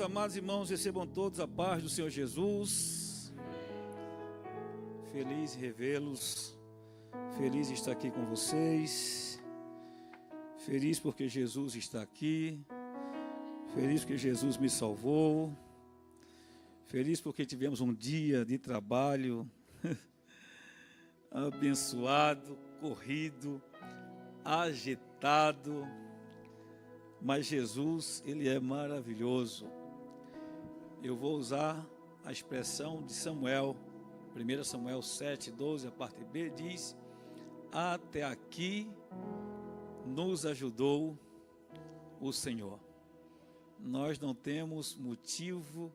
amados irmãos, recebam todos a paz do Senhor Jesus. Feliz em revê-los, feliz em estar aqui com vocês, feliz porque Jesus está aqui, feliz porque Jesus me salvou, feliz porque tivemos um dia de trabalho abençoado, corrido, agitado. Mas Jesus, Ele é maravilhoso. Eu vou usar a expressão de Samuel, 1 Samuel 7:12, a parte B, diz: até aqui nos ajudou o Senhor. Nós não temos motivo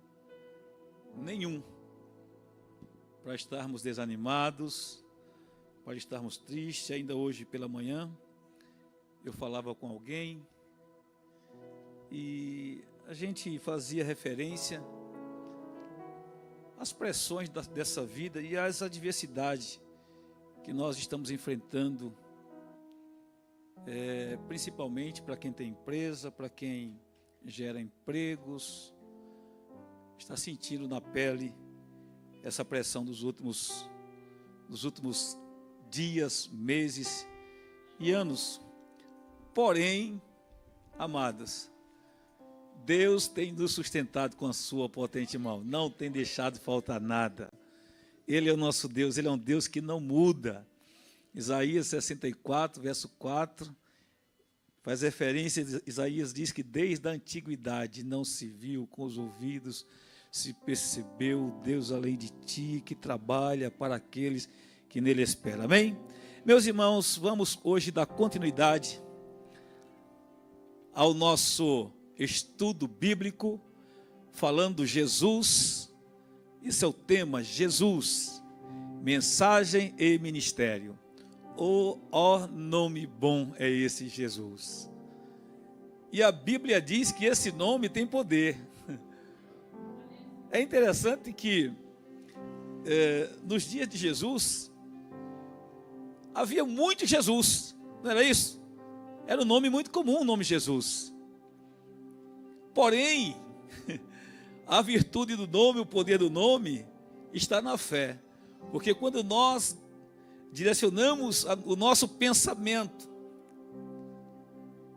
nenhum para estarmos desanimados, para estarmos tristes. Ainda hoje pela manhã, eu falava com alguém, e a gente fazia referência às pressões dessa vida e às adversidades que nós estamos enfrentando, principalmente para quem tem empresa, para quem gera empregos, está sentindo na pele essa pressão dos últimos dias, meses e anos. Porém, amadas, Deus tem nos sustentado com a sua potente mão, não tem deixado faltar nada. Ele é o nosso Deus, Ele é um Deus que não muda. Isaías 64, verso 4, faz referência, Isaías diz que desde a antiguidade não se viu com os ouvidos, se percebeu Deus além de ti, que trabalha para aqueles que nele esperam. Amém? Meus irmãos, vamos hoje dar continuidade ao nosso estudo bíblico, falando Jesus. Esse é o tema, Jesus, mensagem e ministério. Ó nome bom é esse Jesus. E a Bíblia diz que esse nome tem poder. É interessante que nos dias de Jesus havia muito Jesus, não era isso? Era um nome muito comum, o nome Jesus. Porém, a virtude do nome, o poder do nome, está na fé. Porque quando nós direcionamos o nosso pensamento,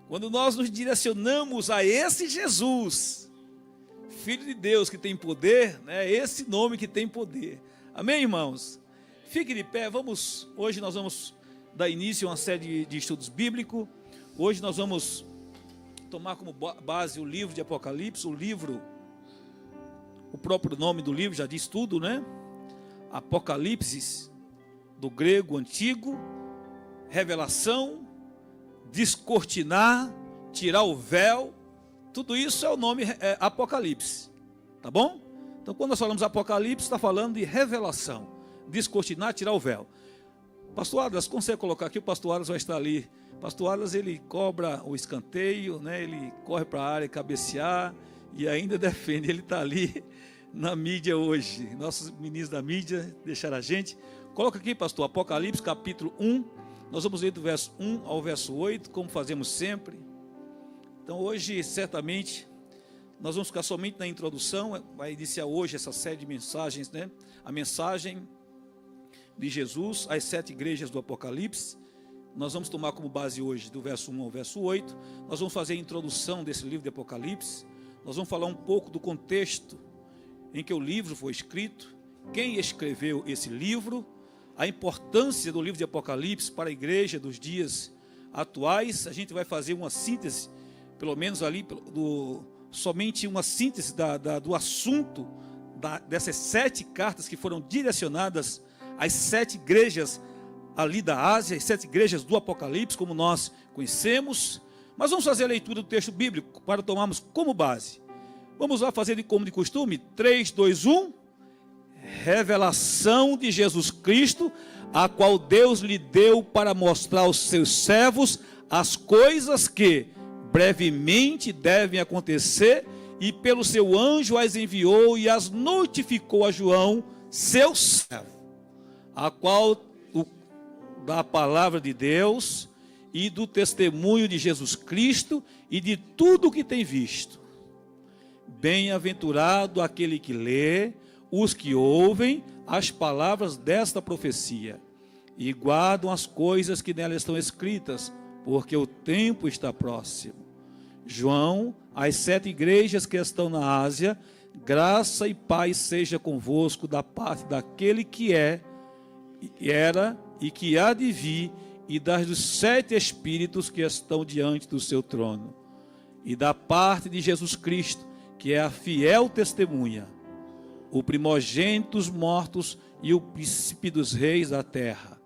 quando nós nos direcionamos a esse Jesus, Filho de Deus que tem poder, né? Esse nome que tem poder. Amém, irmãos? Fique de pé, hoje nós vamos dar início a uma série de estudos bíblicos. Hoje nós vamos tomar como base o livro de Apocalipse, o próprio nome do livro já diz tudo, né? Apocalipse, do grego antigo, revelação, descortinar, tirar o véu, tudo isso é o nome Apocalipse, tá bom? Então quando nós falamos Apocalipse, está falando de revelação, descortinar, tirar o véu. Pastor Adlas, consegue colocar aqui? O pastor Adlas vai estar ali. Pastor Adlas, ele cobra o escanteio, né? Ele corre para a área cabecear e ainda defende. Ele está ali na mídia hoje. Nossos meninos da mídia deixaram a gente. Coloca aqui, pastor, Apocalipse capítulo 1. Nós vamos ler do verso 1 ao verso 8, como fazemos sempre. Então hoje, certamente, nós vamos ficar somente na introdução. Vai iniciar hoje essa série de mensagens, né? A mensagem de Jesus às 7 igrejas do Apocalipse. Nós vamos tomar como base hoje do verso 1 ao verso 8. Nós vamos fazer a introdução desse livro de Apocalipse. Nós vamos falar um pouco do contexto em que o livro foi escrito, quem escreveu esse livro, a importância do livro de Apocalipse para a igreja dos dias atuais. A gente vai fazer uma síntese, pelo menos ali, somente uma síntese do assunto dessas 7 cartas que foram direcionadas às 7 igrejas ali da Ásia, as 7 igrejas do Apocalipse, como nós conhecemos. Mas vamos fazer a leitura do texto bíblico para tomarmos como base. Vamos lá fazer como de costume, 3, 2, 1. Revelação de Jesus Cristo, a qual Deus lhe deu para mostrar aos seus servos as coisas que brevemente devem acontecer, e pelo seu anjo as enviou e as notificou a João, seu servo, a qual da palavra de Deus e do testemunho de Jesus Cristo e de tudo o que tem visto. Bem-aventurado aquele que lê, os que ouvem as palavras desta profecia e guardam as coisas que nela estão escritas, porque o tempo está próximo. João, às 7 igrejas que estão na Ásia, graça e paz seja convosco da parte daquele que é, era e que há de vir, e dos 7 Espíritos que estão diante do seu trono, e da parte de Jesus Cristo, que é a fiel testemunha, o primogênito dos mortos e o príncipe dos reis da terra,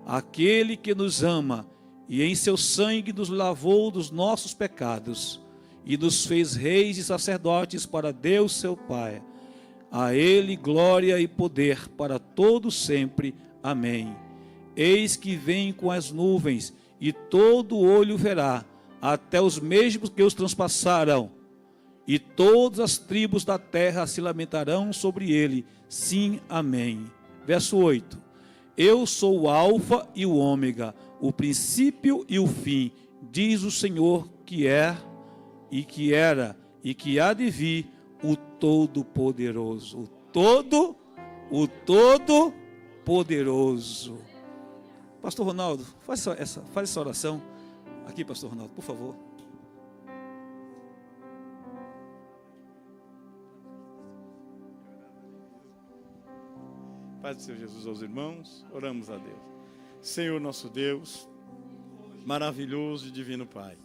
aquele que nos ama e em seu sangue nos lavou dos nossos pecados e nos fez reis e sacerdotes para Deus seu Pai. A ele glória e poder para todo sempre. Amém. Eis que vem com as nuvens, e todo olho verá, até os mesmos que os transpassaram, e todas as tribos da terra se lamentarão sobre ele. Sim, amém. Verso 8. Eu sou o alfa e o ômega, o princípio e o fim, diz o Senhor que é, e que era, e que há de vir, o Todo-Poderoso. O Todo-Poderoso. Pastor Ronaldo, faz essa oração aqui, Pastor Ronaldo, por favor. Paz do Senhor Jesus aos irmãos, oramos a Deus. Senhor nosso Deus, maravilhoso e divino Pai,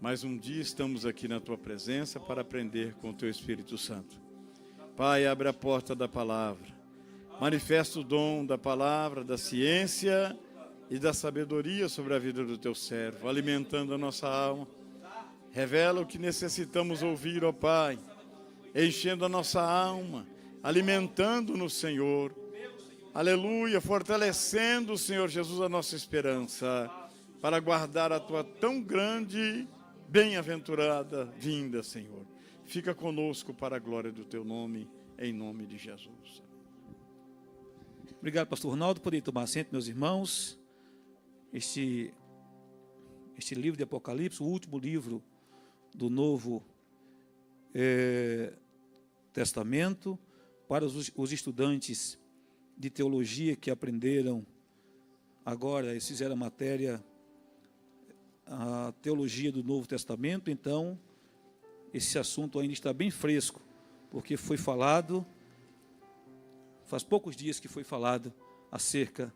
mais um dia estamos aqui na Tua presença para aprender com o Teu Espírito Santo. Pai, abre a porta da palavra, manifesta o dom da palavra, da ciência e da sabedoria sobre a vida do Teu servo, alimentando a nossa alma. Revela o que necessitamos ouvir, ó Pai, enchendo a nossa alma, alimentando no Senhor, aleluia, fortalecendo, Senhor Jesus, a nossa esperança, para guardar a Tua tão grande, bem-aventurada vinda, Senhor. Fica conosco para a glória do Teu nome, em nome de Jesus. Obrigado, Pastor Ronaldo, por tomar assento, meus irmãos. Este livro de Apocalipse, o último livro do Novo Testamento, para os estudantes de teologia que aprenderam agora, eles fizeram a matéria, a teologia do Novo Testamento. Então, esse assunto ainda está bem fresco, porque foi falado, faz poucos dias que foi falado acerca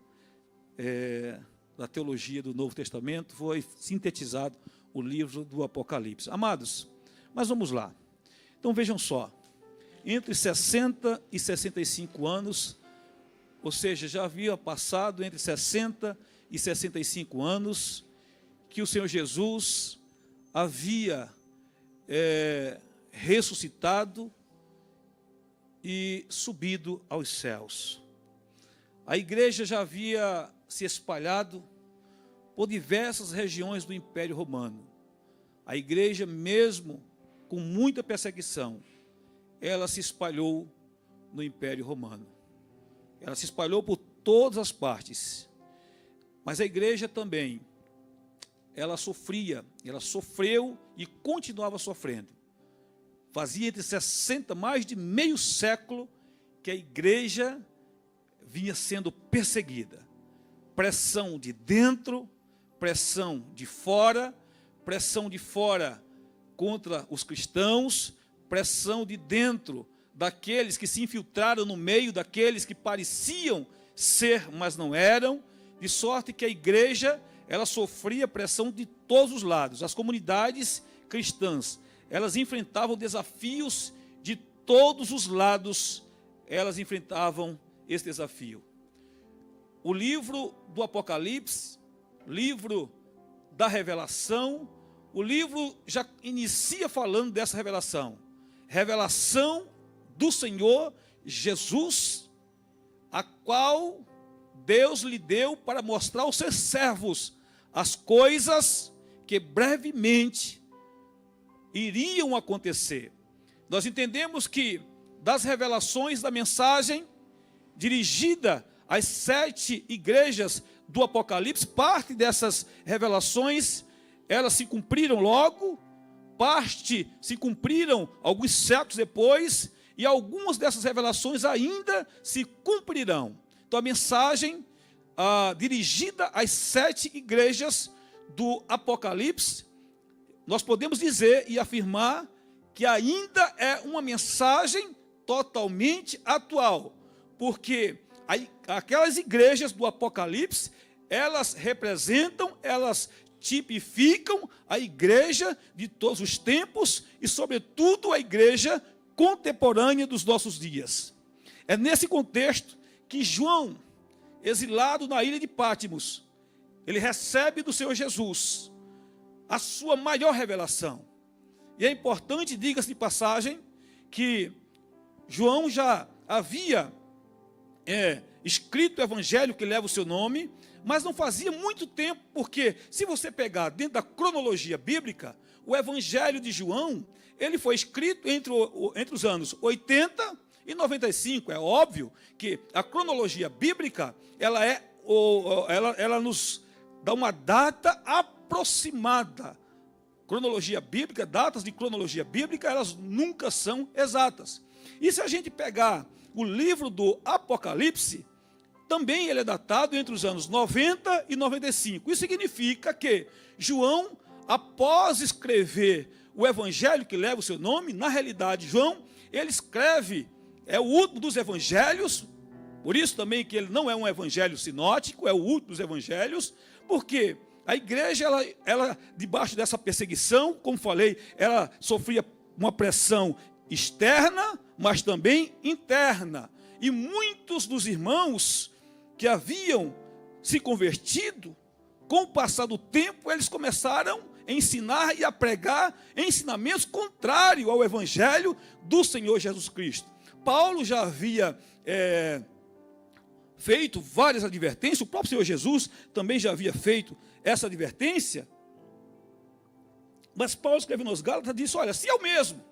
da teologia do Novo Testamento, foi sintetizado o livro do Apocalipse. Amados, mas vamos lá. Então vejam só, entre 60 e 65 anos, ou seja, já havia passado entre 60 e 65 anos, que o Senhor Jesus havia ressuscitado e subido aos céus. A igreja já havia se espalhado por diversas regiões do Império Romano. A igreja, mesmo com muita perseguição, ela se espalhou no Império Romano. Ela se espalhou por todas as partes. Mas a igreja também, ela sofreu e continuava sofrendo. Fazia entre 60, mais de meio século, que a igreja vinha sendo perseguida. Pressão de dentro, pressão de fora contra os cristãos, pressão de dentro daqueles que se infiltraram no meio daqueles que pareciam ser, mas não eram, de sorte que a igreja, ela sofria pressão de todos os lados. As comunidades cristãs, elas enfrentavam desafios de todos os lados, elas enfrentavam esse desafio. O livro do Apocalipse, livro da revelação, o livro já inicia falando dessa revelação. Revelação do Senhor Jesus, a qual Deus lhe deu para mostrar aos seus servos as coisas que brevemente iriam acontecer. Nós entendemos que das revelações da mensagem dirigida às 7 igrejas do Apocalipse, parte dessas revelações, elas se cumpriram logo, parte se cumpriram alguns séculos depois, e algumas dessas revelações ainda se cumprirão. Então a mensagem dirigida às 7 igrejas do Apocalipse, nós podemos dizer e afirmar que ainda é uma mensagem totalmente atual, porque aquelas igrejas do Apocalipse, elas representam, elas tipificam a igreja de todos os tempos e, sobretudo, a igreja contemporânea dos nossos dias. É nesse contexto que João, exilado na ilha de Patmos, ele recebe do Senhor Jesus a sua maior revelação. E é importante, diga-se de passagem, que João já havia escrito o evangelho que leva o seu nome, mas não fazia muito tempo, porque se você pegar dentro da cronologia bíblica, o evangelho de João, ele foi escrito entre os anos 80 e 95. É óbvio que a cronologia bíblica, ela nos dá uma data aproximada. Cronologia bíblica, datas de cronologia bíblica, elas nunca são exatas. E se a gente pegar o livro do Apocalipse, também ele é datado entre os anos 90 e 95. Isso significa que João, após escrever o evangelho que leva o seu nome, na realidade, João, ele escreve, é o último dos evangelhos, por isso também que ele não é um evangelho sinótico, é o último dos evangelhos, porque a igreja, ela debaixo dessa perseguição, como falei, ela sofria uma pressão externa, mas também interna. E muitos dos irmãos que haviam se convertido, com o passar do tempo, eles começaram a ensinar e a pregar ensinamentos contrários ao evangelho do Senhor Jesus Cristo. Paulo já havia feito várias advertências, o próprio Senhor Jesus também já havia feito essa advertência, mas Paulo escrevendo aos Gálatas disse: olha, se eu mesmo,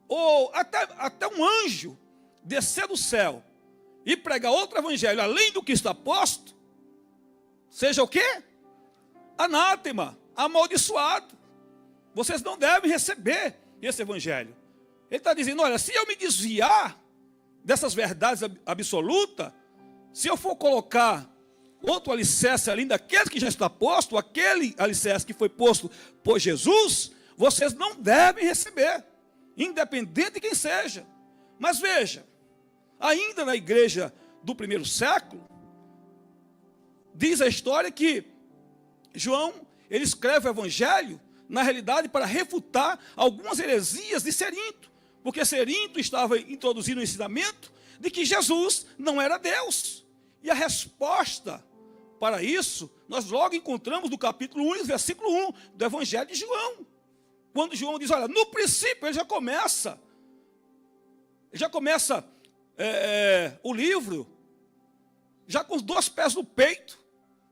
ou até um anjo descer do céu e pregar outro evangelho além do que está posto, seja o quê? Anátema, amaldiçoado. Vocês não devem receber esse evangelho. Ele está dizendo: olha, se eu me desviar dessas verdades absolutas, se eu for colocar outro alicerce além daquele que já está posto, aquele alicerce que foi posto por Jesus, vocês não devem receber, independente de quem seja. Mas veja, ainda na igreja do primeiro século, diz a história que João, ele escreve o evangelho, na realidade, para refutar algumas heresias de Cerinto, porque Cerinto estava introduzindo o ensinamento de que Jesus não era Deus. E a resposta para isso, nós logo encontramos no capítulo 1, versículo 1, do evangelho de João. Quando João diz, olha, no princípio, ele já começa o livro, já com os 2 pés no peito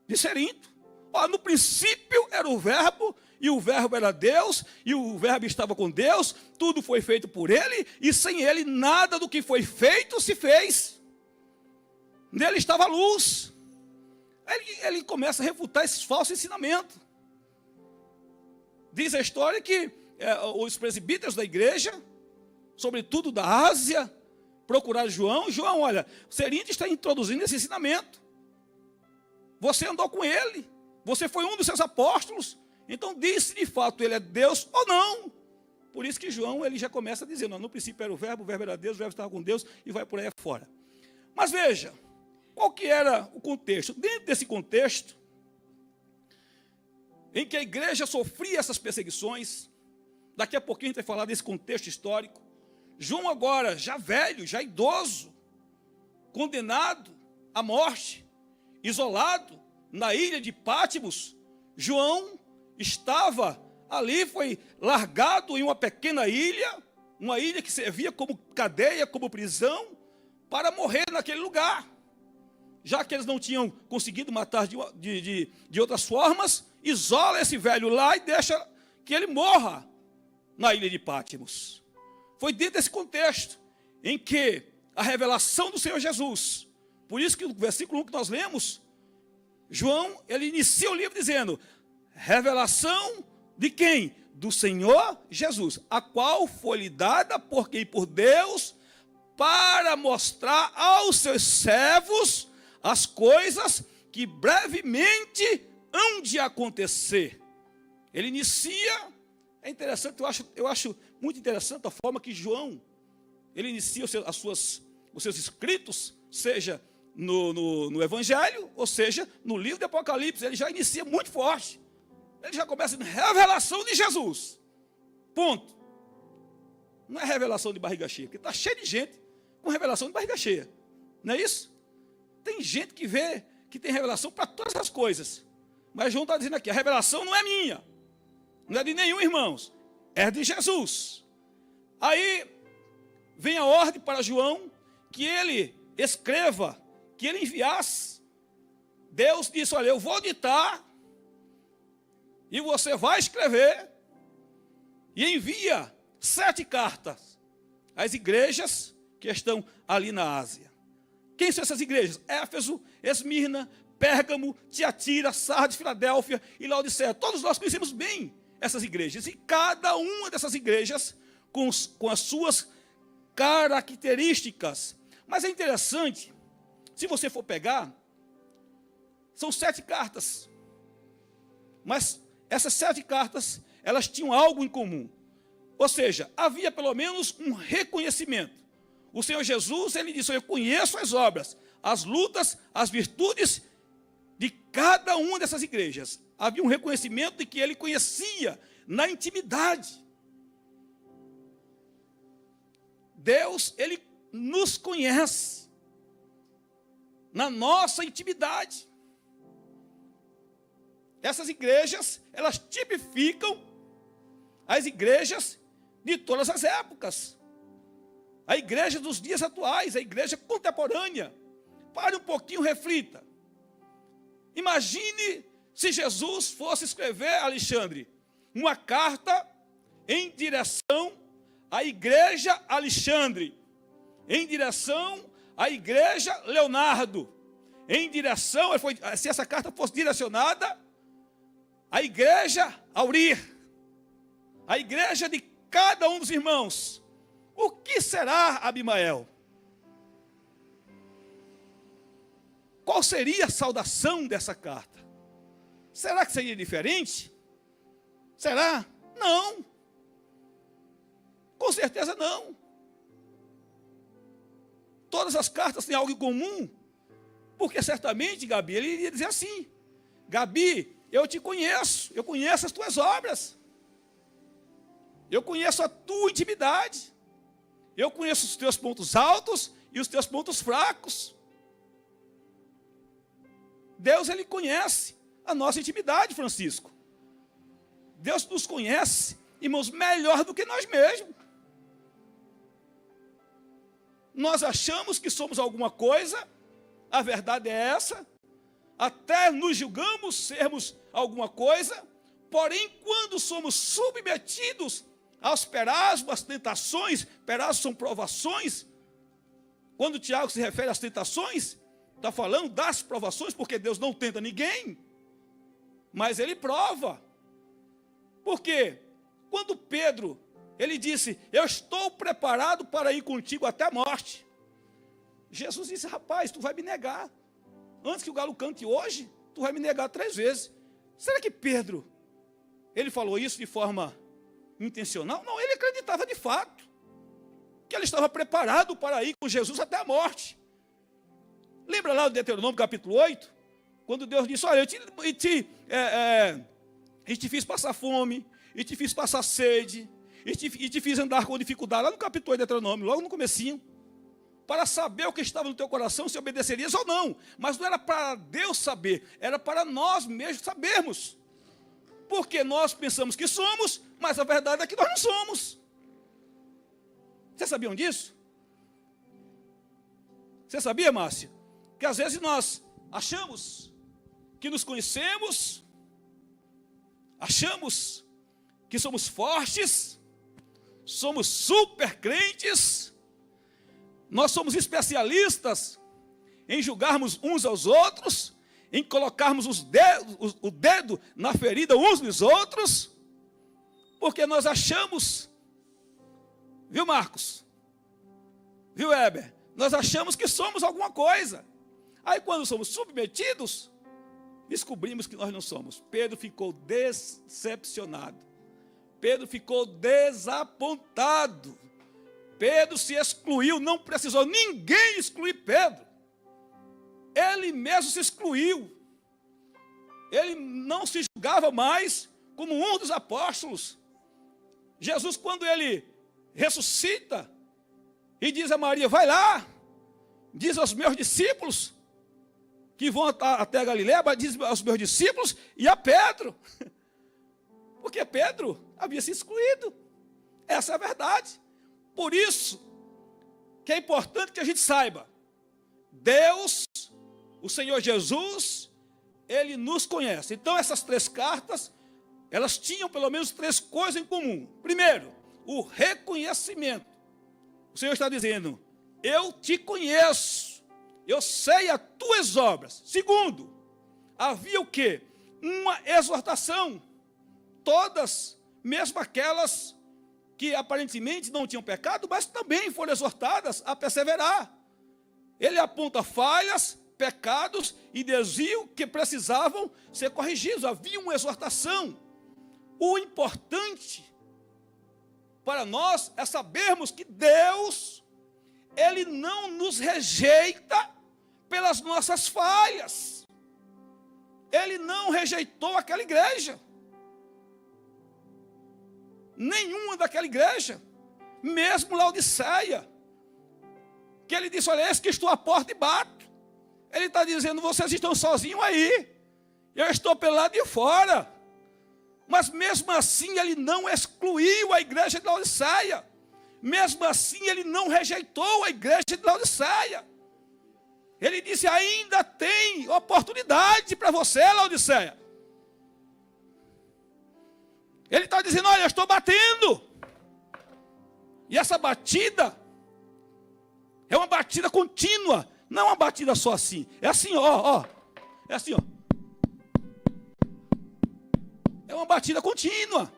de Cerinto. Olha, no princípio era o verbo, e o verbo era Deus, e o verbo estava com Deus, tudo foi feito por ele, e sem ele nada do que foi feito se fez. Nele estava a luz. Ele começa a refutar esses falsos ensinamentos. Diz a história que os presbíteros da igreja, sobretudo da Ásia, procuraram João. João, olha, Cerinto está introduzindo esse ensinamento. Você andou com ele, você foi um dos seus apóstolos, então diz se de fato ele é Deus ou não. Por isso que João, ele já começa dizendo, no princípio era o verbo era Deus, o verbo estava com Deus, e vai por aí fora. Mas veja, qual que era o contexto? Dentro desse contexto, em que a igreja sofria essas perseguições, daqui a pouquinho a gente vai falar desse contexto histórico, João agora, já velho, já idoso, condenado à morte, isolado na ilha de Patmos, João estava ali, foi largado em uma pequena ilha, uma ilha que servia como cadeia, como prisão, para morrer naquele lugar. Já que eles não tinham conseguido matar de outras formas, isola esse velho lá e deixa que ele morra na ilha de Patmos. Foi dentro desse contexto em que a revelação do Senhor Jesus, por isso que o versículo 1 que nós lemos, João, ele inicia o livro dizendo, revelação de quem? do Senhor Jesus, a qual foi-lhe dada por quem? Por Deus, para mostrar aos seus servos as coisas que brevemente hão de acontecer. Ele inicia, é interessante, eu acho muito interessante a forma que João, ele inicia os seus escritos, seja no Evangelho, ou seja, no livro de Apocalipse. Ele já inicia muito forte. Ele já começa em revelação de Jesus. Ponto. Não é revelação de barriga cheia, porque está cheio de gente com revelação de barriga cheia. Não é isso? Tem gente que vê que tem revelação para todas as coisas. Mas João está dizendo aqui, a revelação não é minha. Não é de nenhum, irmãos. É de Jesus. Aí vem a ordem para João que ele escreva, que ele enviasse. Deus disse, olha, eu vou ditar e você vai escrever e envia 7 cartas às igrejas que estão ali na Ásia. Quem são essas igrejas? Éfeso, Esmirna, Pérgamo, Tiatira, Sardes, Filadélfia e Laodiceia. Todos nós conhecemos bem essas igrejas. E cada uma dessas igrejas com as suas características. Mas é interessante, se você for pegar, são 7 cartas. Mas essas 7 cartas, elas tinham algo em comum. Ou seja, havia pelo menos um reconhecimento. O Senhor Jesus, ele disse, eu conheço as obras, as lutas, as virtudes de cada uma dessas igrejas. Havia um reconhecimento de que ele conhecia na intimidade. Deus, ele nos conhece na nossa intimidade. Essas igrejas, elas tipificam as igrejas de todas as épocas. A igreja dos dias atuais, a igreja contemporânea. Pare um pouquinho, reflita. Imagine se Jesus fosse escrever, Alexandre, uma carta em direção à igreja Alexandre, em direção à igreja Leonardo, em direção, se essa carta fosse direcionada à igreja Aurir, à igreja de cada um dos irmãos, o que será Abimael? Qual seria a saudação dessa carta? Será que seria diferente? Será? Não. Com certeza não. Todas as cartas têm algo em comum, porque certamente, Gabi, ele iria dizer assim, Gabi, eu te conheço, eu conheço as tuas obras, eu conheço a tua intimidade, eu conheço os teus pontos altos e os teus pontos fracos. Deus, ele conhece a nossa intimidade, Francisco. Deus nos conhece, irmãos, melhor do que nós mesmos. Nós achamos que somos alguma coisa, a verdade é essa, até nos julgamos sermos alguma coisa, porém, quando somos submetidos aos perasmos, às tentações, perasmos são provações, quando o Tiago se refere às tentações, está falando das provações, porque Deus não tenta ninguém, mas ele prova. Por quê? Quando Pedro, ele disse, eu estou preparado para ir contigo até a morte. Jesus disse, rapaz, tu vai me negar. Antes que o galo cante hoje, tu vai me negar 3 vezes. Será que Pedro, ele falou isso de forma intencional? Não, ele acreditava de fato, que ele estava preparado para ir com Jesus até a morte. Lembra lá do Deuteronômio capítulo 8? Quando Deus disse, olha, eu te fiz passar fome, e te fiz passar sede, e te fiz andar com dificuldade, lá no capítulo 8 do Deuteronômio, logo no comecinho, para saber o que estava no teu coração, se obedecerias ou não. Mas não era para Deus saber, era para nós mesmos sabermos. Porque nós pensamos que somos, mas a verdade é que nós não somos. Vocês sabiam disso? Você sabia, Márcia? Que às vezes nós achamos que nos conhecemos, achamos que somos fortes, somos super crentes, nós somos especialistas em julgarmos uns aos outros, em colocarmos o dedo na ferida uns dos outros, Porque nós achamos, viu, Marcos? Viu, Heber? Nós achamos que somos alguma coisa. Aí quando somos submetidos, descobrimos que nós não somos. Pedro ficou decepcionado. Pedro ficou desapontado. Pedro se excluiu, não precisou ninguém excluir Pedro. Ele mesmo se excluiu. Ele não se julgava mais como um dos apóstolos. Jesus, quando ele ressuscita e diz a Maria, vai lá, diz aos meus discípulos que vão até a Galileia, diz aos meus discípulos e a Pedro. Porque Pedro havia se excluído. Essa é a verdade. Por isso que é importante que a gente saiba, Deus, o Senhor Jesus, Ele nos conhece. Então essas 3 cartas, elas tinham pelo menos 3 coisas em comum. Primeiro, o reconhecimento. O Senhor está dizendo, eu te conheço, eu sei as tuas obras. Segundo, havia o quê? Uma exortação. Todas, mesmo aquelas que aparentemente não tinham pecado, mas também foram exortadas a perseverar. Ele aponta falhas, pecados e desvio que precisavam ser corrigidos. Havia uma exortação. O importante para nós é sabermos que Deus, Ele não nos rejeita pelas nossas falhas. Ele não rejeitou aquela igreja. Nenhuma daquela igreja, mesmo Laodiceia, que ele disse, olha, eis que estou à porta e bato. Ele está dizendo, vocês estão sozinhos aí, eu estou pelo lado de fora. Mas mesmo assim ele não excluiu a igreja de Laodiceia. Mesmo assim ele não rejeitou a igreja de Laodiceia. Ele disse, ainda tem oportunidade para você, Laodiceia. Ele está dizendo, olha, eu estou batendo. E essa batida é uma batida contínua. Não é uma batida só assim. É assim, ó. É assim, ó. É uma batida contínua.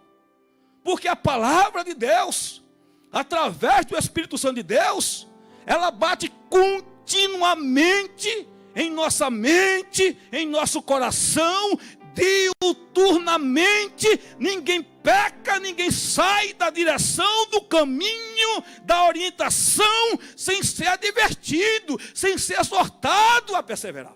Porque a palavra de Deus, através do Espírito Santo de Deus, ela bate continuamente em nossa mente, em nosso coração, diuturnamente. Ninguém peca, ninguém sai da direção, do caminho, da orientação, sem ser advertido, sem ser exortado a perseverar.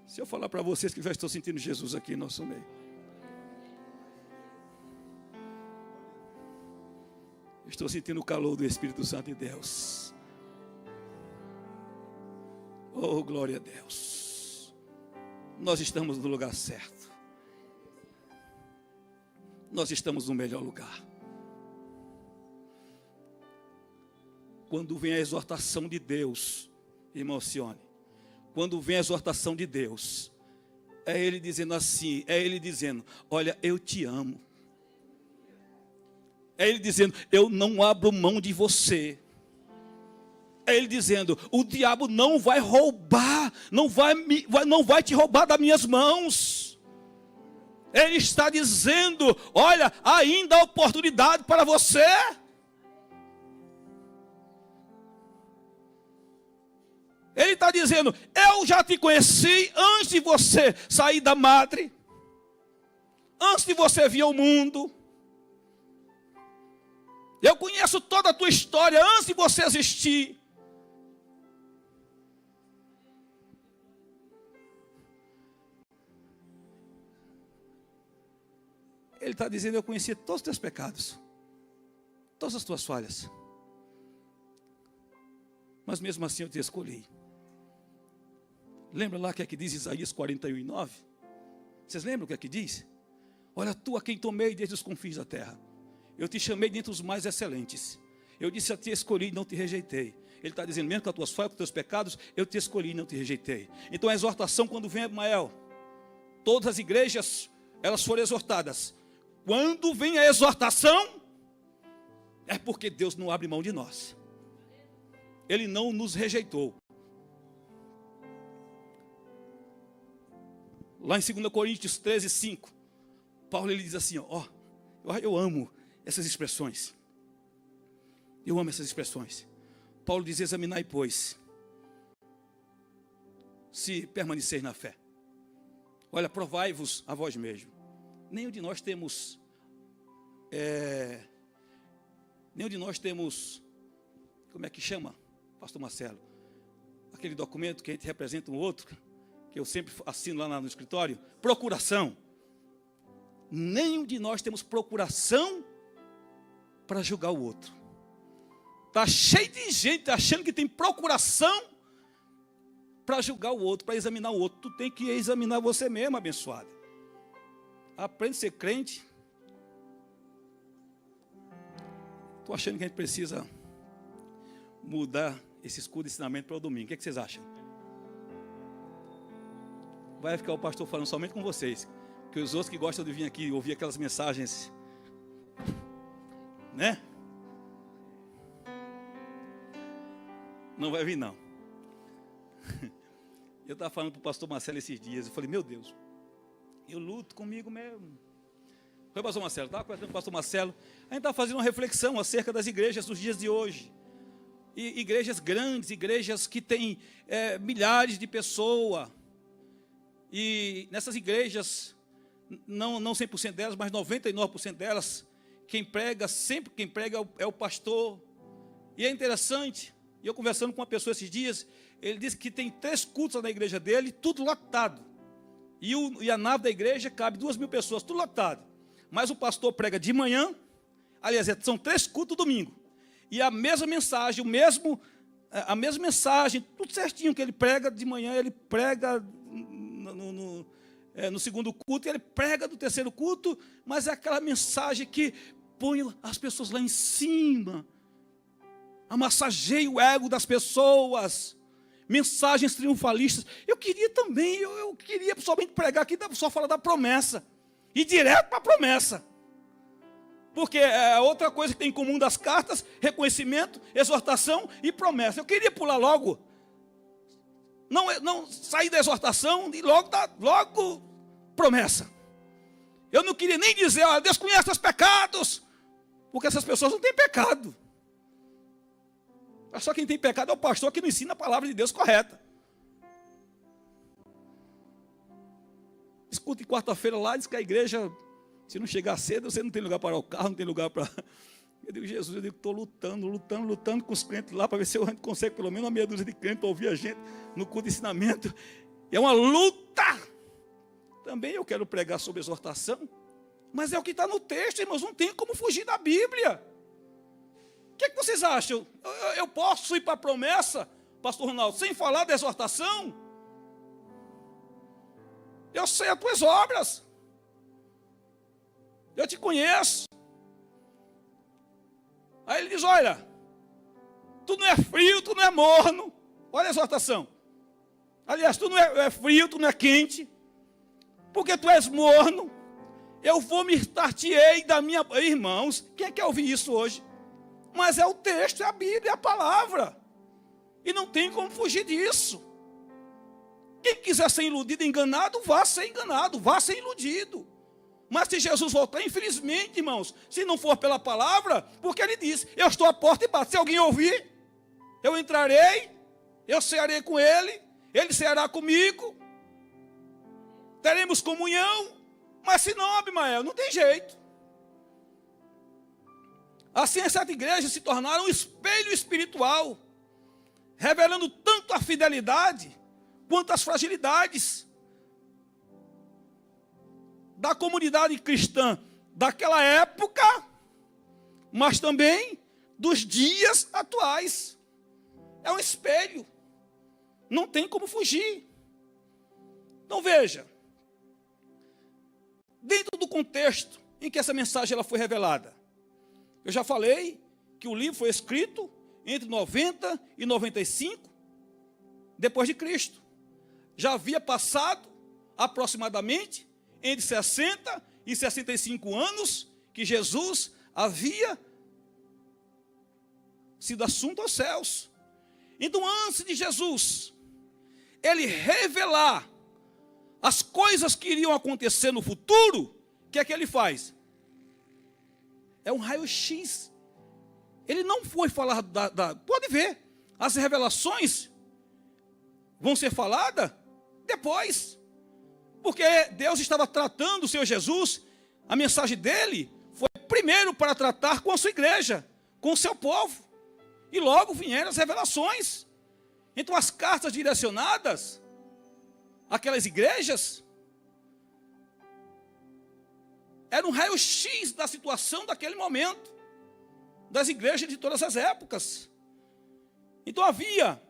Se eu falar para vocês que já estou sentindo Jesus aqui em nosso meio. Estou sentindo o calor do Espírito Santo de Deus. Oh, glória a Deus. Nós estamos no lugar certo. Nós estamos no melhor lugar. Quando vem a exortação de Deus, emocione. Quando vem a exortação de Deus, é Ele dizendo assim, é Ele dizendo, olha, eu te amo. É Ele dizendo, eu não abro mão de você. É Ele dizendo, o diabo não vai roubar, não vai te roubar das minhas mãos. Ele está dizendo, olha, ainda há oportunidade para você. Ele está dizendo, eu já te conheci antes de você sair da madre, antes de você vir ao mundo. Eu conheço toda a tua história antes de você existir. Ele está dizendo, eu conheci todos os teus pecados, todas as tuas falhas. Mas mesmo assim eu te escolhi. Lembra lá o que é que diz Isaías 41:9? Vocês lembram o que é que diz? Olha, tu a quem tomei desde os confins da terra. Eu te chamei dentre os mais excelentes. Eu disse a ti, escolhi e não te rejeitei. Ele está dizendo, mesmo com as tuas falhas, com os teus pecados, eu te escolhi e não te rejeitei. Então a exortação, quando vem Abimael, todas as igrejas, elas foram exortadas. Quando vem a exortação, é porque Deus não abre mão de nós. Ele não nos rejeitou. Lá em 2 Coríntios 13, 5, Paulo ele diz assim, eu amo essas expressões. Eu amo essas expressões. Paulo diz, examinai, pois, se permaneceis na fé. Olha, provai-vos a vós mesmo. Nenhum de nós temos, como é que chama, pastor Marcelo? Aquele documento que a gente representa um outro, que eu sempre assino lá no escritório, procuração. Nenhum de nós temos procuração para julgar o outro. Está cheio de gente achando que tem procuração para julgar o outro, para examinar o outro. Tu tem que examinar você mesmo, abençoado. Aprende a ser crente. Estou achando que a gente precisa mudar esse escudo de ensinamento para o domingo. O que vocês acham? Vai ficar o pastor falando somente com vocês. Que os outros que gostam de vir aqui ouvir aquelas mensagens, né? Não vai vir, não. Eu estava falando para o pastor Marcelo esses dias. Eu falei, meu Deus, eu luto comigo mesmo. Foi, pastor Marcelo? Estava conversando com o pastor Marcelo. A gente estava fazendo uma reflexão acerca das igrejas dos dias de hoje. E igrejas grandes, igrejas que têm milhares de pessoas. E nessas igrejas, não 100% delas, mas 99% delas, quem prega é o pastor. E é interessante, e eu conversando com uma pessoa esses dias, ele disse que tem 3 cultos na igreja dele, tudo lotado. E a nave da igreja cabe 2.000 pessoas, tudo lotado. Mas o pastor prega de manhã, aliás, são 3 cultos domingo. E a mesma mensagem, a mesma mensagem, tudo certinho que ele prega de manhã, ele prega no segundo culto, e ele prega no terceiro culto, mas é aquela mensagem que põe as pessoas lá em cima, amassageia o ego das pessoas, mensagens triunfalistas. Eu queria também, eu queria somente pregar aqui, só falar da promessa, e direto para a promessa, porque é outra coisa que tem em comum das cartas: reconhecimento, exortação e promessa. Eu queria pular logo, não sair da exortação e logo promessa. Eu não queria nem dizer, Deus conhece os pecados, porque essas pessoas não têm pecado. Só quem tem pecado é o pastor que não ensina a palavra de Deus correta. Escute quarta-feira lá, diz que a igreja, se não chegar cedo, você não tem lugar para o carro, não tem lugar para... Eu digo, Jesus, estou lutando com os crentes lá, para ver se eu consigo pelo menos uma meia dúzia de crentes para ouvir a gente no culto de ensinamento. É uma luta. Também eu quero pregar sobre exortação, mas é o que está no texto, irmãos, não tem como fugir da Bíblia. O que vocês acham? Eu posso ir para a promessa, pastor Ronaldo, sem falar da exortação? Eu sei as tuas obras, eu te conheço. Aí ele diz, olha, tu não é frio, tu não é morno. Olha a exortação. Aliás, tu não é frio, tu não é quente, porque tu és morno. Eu vomitar-te-ei da minha... Irmãos, quem quer ouvir isso hoje? Mas é o texto, é a Bíblia, é a palavra. E não tem como fugir disso. Quem quiser ser iludido, enganado, vá ser enganado, vá ser iludido. Mas se Jesus voltar, infelizmente, irmãos, se não for pela palavra, porque ele disse, eu estou à porta e bato. Se alguém ouvir, eu entrarei, eu cearei com ele ceará comigo, teremos comunhão. Mas se não, Abimael, não tem jeito. Assim, as 7 igrejas se tornaram um espelho espiritual, revelando tanto a fidelidade quanto as fragilidades da comunidade cristã daquela época, mas também dos dias atuais. É um espelho, não tem como fugir. Então veja, dentro do contexto em que essa mensagem ela foi revelada, eu já falei que o livro foi escrito entre 90 e 95 depois de Cristo. Já havia passado aproximadamente entre 60 e 65 anos que Jesus havia sido assunto aos céus. Então, antes de Jesus ele revelar as coisas que iriam acontecer no futuro, o que é que ele faz? É um raio-x. Ele não foi falar pode ver, as revelações vão ser faladas depois. Porque Deus estava tratando o Senhor Jesus, a mensagem dele foi primeiro para tratar com a sua igreja, com o seu povo. E logo vieram as revelações. Então as cartas direcionadas àquelas igrejas eram um raio-x da situação daquele momento, das igrejas de todas as épocas. Então havia,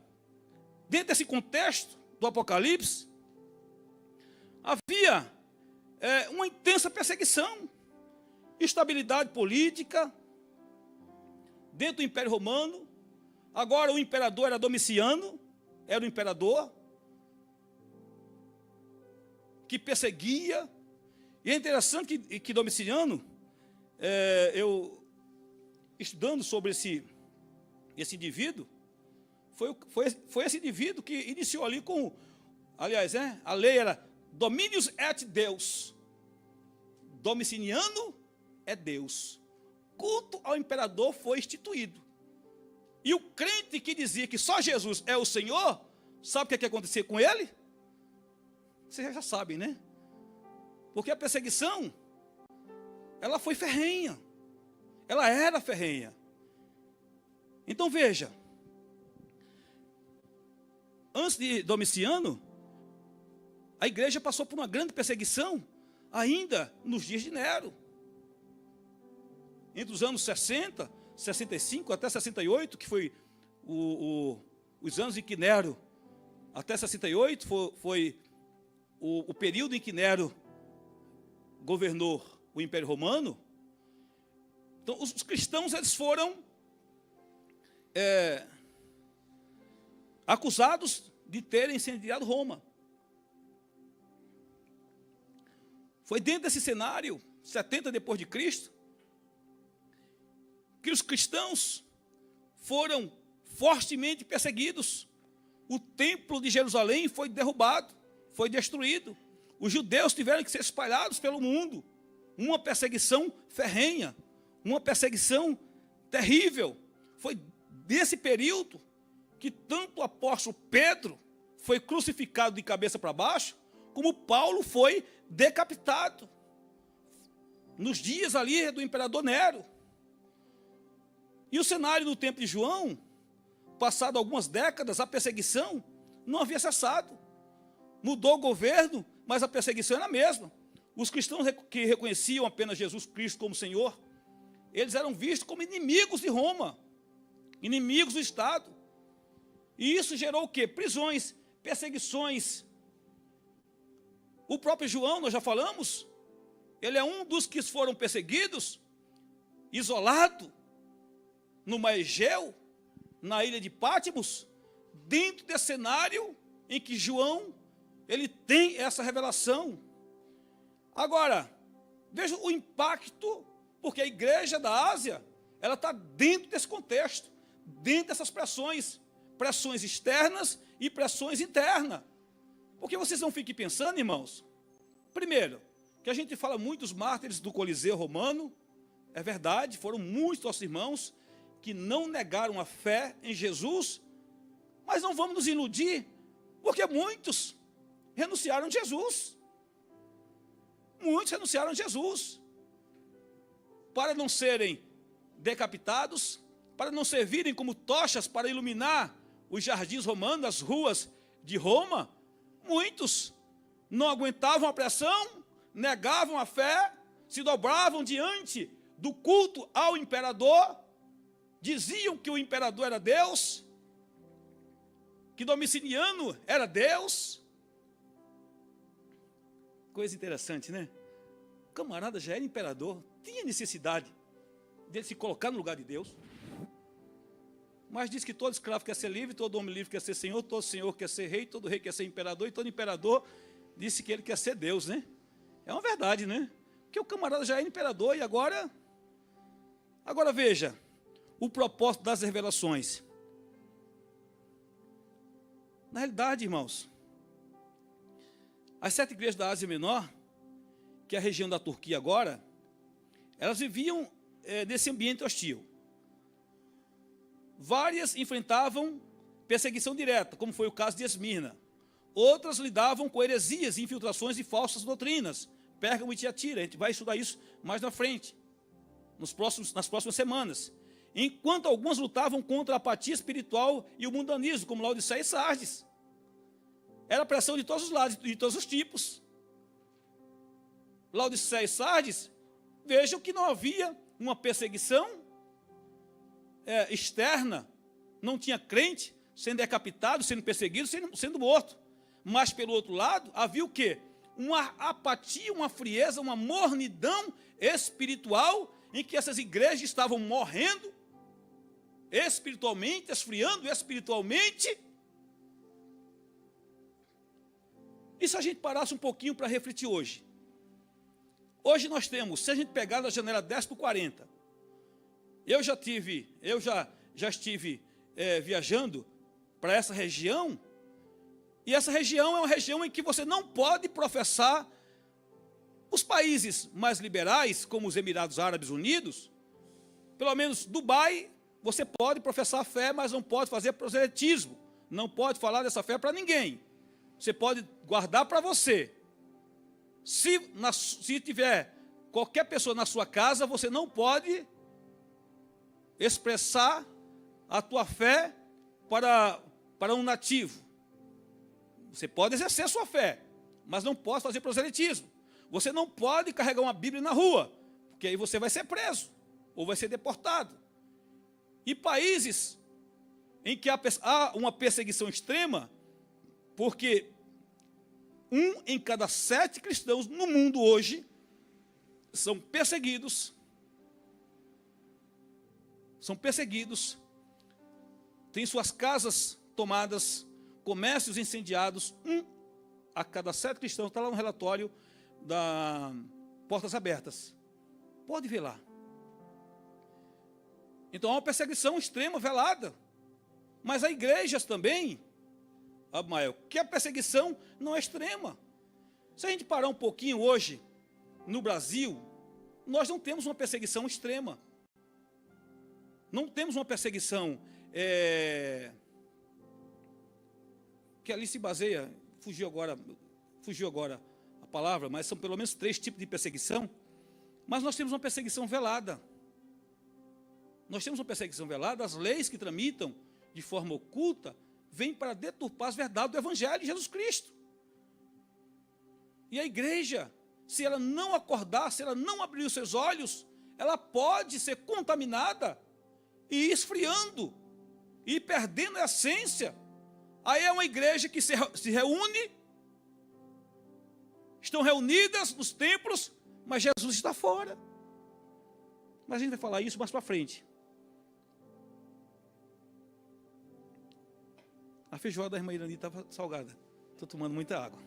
dentro desse contexto do Apocalipse, havia uma intensa perseguição, instabilidade política dentro do Império Romano. Agora o imperador era Domiciano, era o imperador que perseguia. E é interessante que Domiciano, eu estudando sobre esse indivíduo, foi esse indivíduo que iniciou ali com, aliás, a lei era Dominius et Deus. Domiciano é Deus. Culto ao imperador foi instituído. E o crente que dizia que só Jesus é o Senhor, sabe o que é que acontecia com ele? Vocês já sabem, né? Porque a perseguição, ela foi ferrenha. Ela era ferrenha. Então veja, antes de Domiciano, a igreja passou por uma grande perseguição, ainda nos dias de Nero. Entre os anos 60, 65 até 68, que foi os anos em que Nero, até 68, foi o período em que Nero governou o Império Romano. Então, os cristãos, eles foram acusados de terem incendiado Roma. Foi dentro desse cenário, 70 depois de Cristo, que os cristãos foram fortemente perseguidos. O templo de Jerusalém foi derrubado, foi destruído. Os judeus tiveram que ser espalhados pelo mundo. Uma perseguição ferrenha, uma perseguição terrível. Foi desse período que tanto o apóstolo Pedro foi crucificado de cabeça para baixo, como Paulo foi decapitado, nos dias ali do imperador Nero. E o cenário do tempo de João, passado algumas décadas, a perseguição não havia cessado. Mudou o governo, mas a perseguição era a mesma. Os cristãos que reconheciam apenas Jesus Cristo como Senhor, eles eram vistos como inimigos de Roma, inimigos do Estado. E isso gerou o quê? Prisões, perseguições. O próprio João, nós já falamos, ele é um dos que foram perseguidos, isolado, no mar Egeu, na ilha de Patmos, dentro desse cenário em que João, ele tem essa revelação. Agora, veja o impacto, porque a igreja da Ásia, ela está dentro desse contexto, dentro dessas pressões, pressões externas e pressões internas. Porque vocês não fiquem pensando, irmãos, primeiro, que a gente fala muito dos mártires do Coliseu Romano, é verdade, foram muitos nossos irmãos que não negaram a fé em Jesus, mas não vamos nos iludir, porque muitos renunciaram a Jesus. Muitos renunciaram a Jesus, para não serem decapitados, para não servirem como tochas para iluminar os jardins romanos, as ruas de Roma. Muitos não aguentavam a pressão, negavam a fé, se dobravam diante do culto ao imperador, diziam que o imperador era Deus, que Domiciano era Deus. Coisa interessante, né? O camarada já era imperador, tinha necessidade de se colocar no lugar de Deus. Mas diz que todo escravo quer ser livre, todo homem livre quer ser senhor, todo senhor quer ser rei, todo rei quer ser imperador, e todo imperador disse que ele quer ser Deus, né? É uma verdade, né? Porque o camarada já era imperador e agora veja, o propósito das revelações. Na realidade, irmãos, As 7 igrejas da Ásia Menor, que é a região da Turquia agora, elas viviam nesse ambiente hostil. Várias enfrentavam perseguição direta, como foi o caso de Esmirna. Outras lidavam com heresias, infiltrações e falsas doutrinas. Pérgamo e Tiatira, a gente vai estudar isso mais na frente, nas próximas semanas. Enquanto algumas lutavam contra a apatia espiritual e o mundanismo, como Laodiceia e Sardes. Era pressão de todos os lados, de todos os tipos. Laodiceia e Sardes, vejam que não havia uma perseguição externa, não tinha crente sendo decapitado, sendo perseguido, sendo morto. Mas, pelo outro lado, havia o quê? Uma apatia, uma frieza, uma mornidão espiritual, em que essas igrejas estavam morrendo espiritualmente, esfriando espiritualmente. E se a gente parasse um pouquinho para refletir hoje? Hoje nós temos, se a gente pegar na janela 10 por 40, eu já estive viajando para essa região, e essa região é uma região em que você não pode professar. Os países mais liberais, como os Emirados Árabes Unidos, pelo menos Dubai, você pode professar a fé, mas não pode fazer proselitismo, não pode falar dessa fé para ninguém. Você pode guardar para você. Se tiver qualquer pessoa na sua casa, você não pode expressar a tua fé para um nativo. Você pode exercer a sua fé, mas não pode fazer proselitismo. Você não pode carregar uma Bíblia na rua, porque aí você vai ser preso, ou vai ser deportado. E países em que há uma perseguição extrema, porque 1 em cada 7 cristãos no mundo hoje são perseguidos, têm suas casas tomadas, comércios incendiados. 1 a cada 7 cristãos, está lá no relatório da Portas Abertas. Pode ver lá. Então há uma perseguição extrema, velada. Mas há igrejas também, Abimael, que a perseguição não é extrema. Se a gente parar um pouquinho hoje, no Brasil, nós não temos uma perseguição extrema. Não temos uma perseguição que ali se baseia, fugiu agora a palavra, mas são pelo menos 3 tipos de perseguição. Mas nós temos uma perseguição velada. Nós temos uma perseguição velada. As leis que tramitam de forma oculta vêm para deturpar as verdades do Evangelho de Jesus Cristo. E a igreja, se ela não acordar, se ela não abrir os seus olhos, ela pode ser contaminada e esfriando, e perdendo a essência. Aí é uma igreja que se reúne, estão reunidas nos templos, mas Jesus está fora. Mas a gente vai falar isso mais para frente. A feijoada da irmã Irani estava salgada. Estou tomando muita água.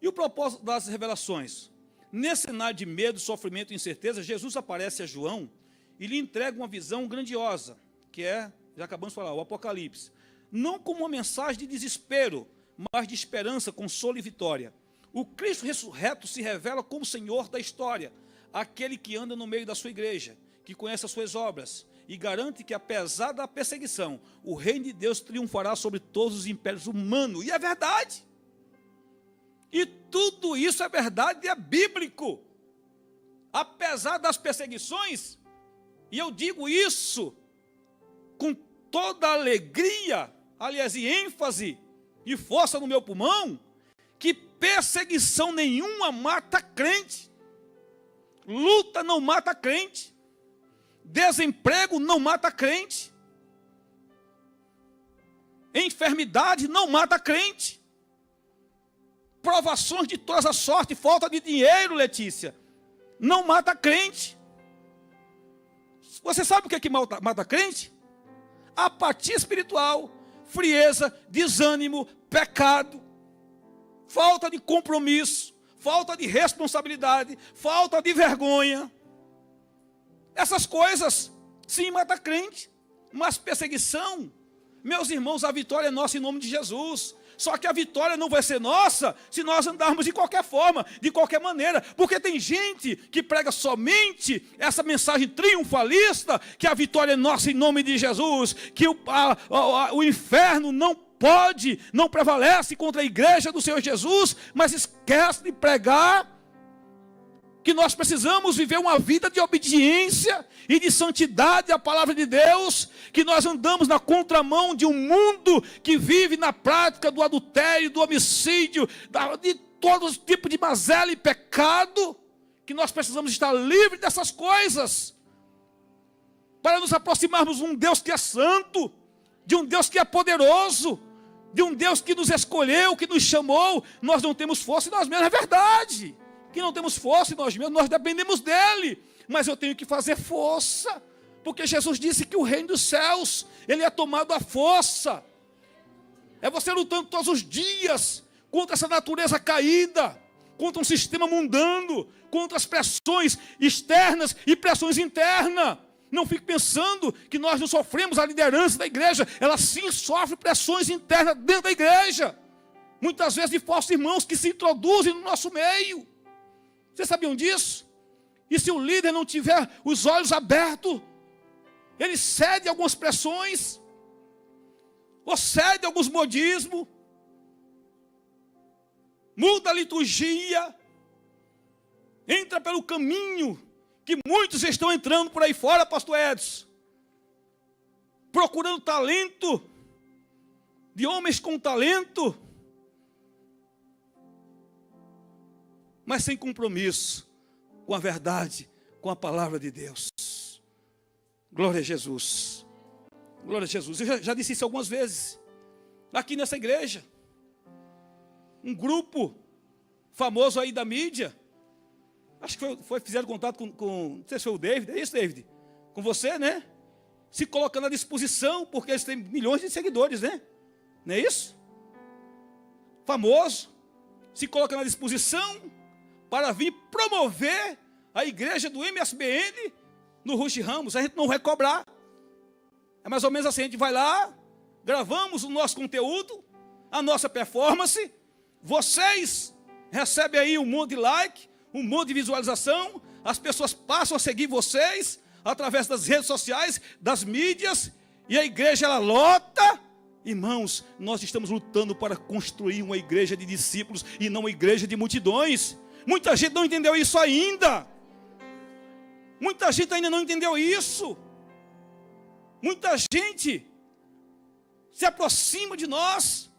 E o propósito das revelações? Nesse cenário de medo, sofrimento e incerteza, Jesus aparece a João e lhe entrega uma visão grandiosa, que é, já acabamos de falar, o Apocalipse. Não como uma mensagem de desespero, mas de esperança, consolo e vitória. O Cristo ressurreto se revela como Senhor da história, aquele que anda no meio da sua igreja, que conhece as suas obras, e garante que, apesar da perseguição, o reino de Deus triunfará sobre todos os impérios humanos. E é verdade. E tudo isso é verdade e é bíblico. Apesar das perseguições, e eu digo isso com toda alegria, aliás, e ênfase e força no meu pulmão, que perseguição nenhuma mata crente. Luta não mata crente. Desemprego não mata crente. Enfermidade não mata crente. Provações de toda a sorte, falta de dinheiro, Letícia, não mata crente. Você sabe o que é que mata crente? Apatia espiritual, frieza, desânimo, pecado, falta de compromisso, falta de responsabilidade, falta de vergonha. Essas coisas, sim, mata crente. Mas perseguição, meus irmãos, a vitória é nossa em nome de Jesus. Só que a vitória não vai ser nossa se nós andarmos de qualquer forma, de qualquer maneira. Porque tem gente que prega somente essa mensagem triunfalista, que a vitória é nossa em nome de Jesus, que o inferno não prevalece contra a igreja do Senhor Jesus, mas esquece de pregar que nós precisamos viver uma vida de obediência e de santidade à palavra de Deus, que nós andamos na contramão de um mundo que vive na prática do adultério, do homicídio, de todos os tipos de mazela e pecado, que nós precisamos estar livres dessas coisas, para nos aproximarmos de um Deus que é santo, de um Deus que é poderoso, de um Deus que nos escolheu, que nos chamou. Nós não temos força em nós mesmos, é verdade, que não temos força em nós mesmos, nós dependemos dEle, mas eu tenho que fazer força, porque Jesus disse que o reino dos céus, ele é tomado à força, é você lutando todos os dias, contra essa natureza caída, contra um sistema mundano, contra as pressões externas e pressões internas. Não fique pensando que nós não sofremos a liderança da igreja, ela sim sofre pressões internas dentro da igreja, muitas vezes de falsos irmãos que se introduzem no nosso meio. Vocês sabiam disso? E se o líder não tiver os olhos abertos, ele cede a algumas pressões, ou cede a alguns modismos, muda a liturgia, entra pelo caminho que muitos estão entrando por aí fora, pastor Edson, procurando talento, de homens com talento, mas sem compromisso com a verdade, com a palavra de Deus. Glória a Jesus. Glória a Jesus. Eu já disse isso algumas vezes. Aqui nessa igreja, um grupo famoso aí da mídia, acho que fizeram contato com, não sei se foi o David, é isso, David? Com você, né? Se colocando à disposição, porque eles têm milhões de seguidores, né? Não é isso? Famoso, se colocando à disposição para vir promover a igreja do MSBN no Rush Ramos. A gente não vai cobrar. É mais ou menos assim, a gente vai lá, gravamos o nosso conteúdo, a nossa performance, vocês recebem aí um monte de like, um monte de visualização, as pessoas passam a seguir vocês através das redes sociais, das mídias, e a igreja ela lota. Irmãos, nós estamos lutando para construir uma igreja de discípulos e não uma igreja de multidões. Muita gente não entendeu isso ainda. Muita gente ainda não entendeu isso. Muita gente se aproxima de nós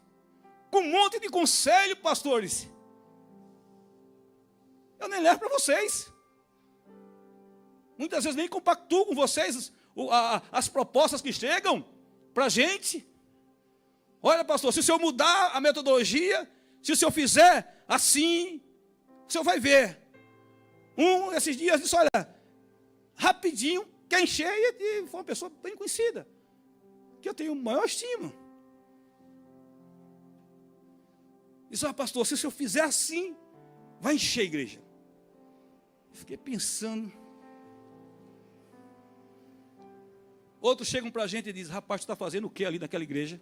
com um monte de conselho, pastores. Eu nem levo para vocês. Muitas vezes nem compactuo com vocês as propostas que chegam para a gente. Olha, pastor, se o senhor mudar a metodologia, se o senhor fizer assim, o senhor vai ver. Esses dias disse, olha, rapidinho, quer encher, e foi uma pessoa bem conhecida, que eu tenho maior estima. Disse, pastor, se o senhor fizer assim, vai encher a igreja. Eu fiquei pensando. Outros chegam para a gente e dizem, rapaz, tu está fazendo o que ali naquela igreja?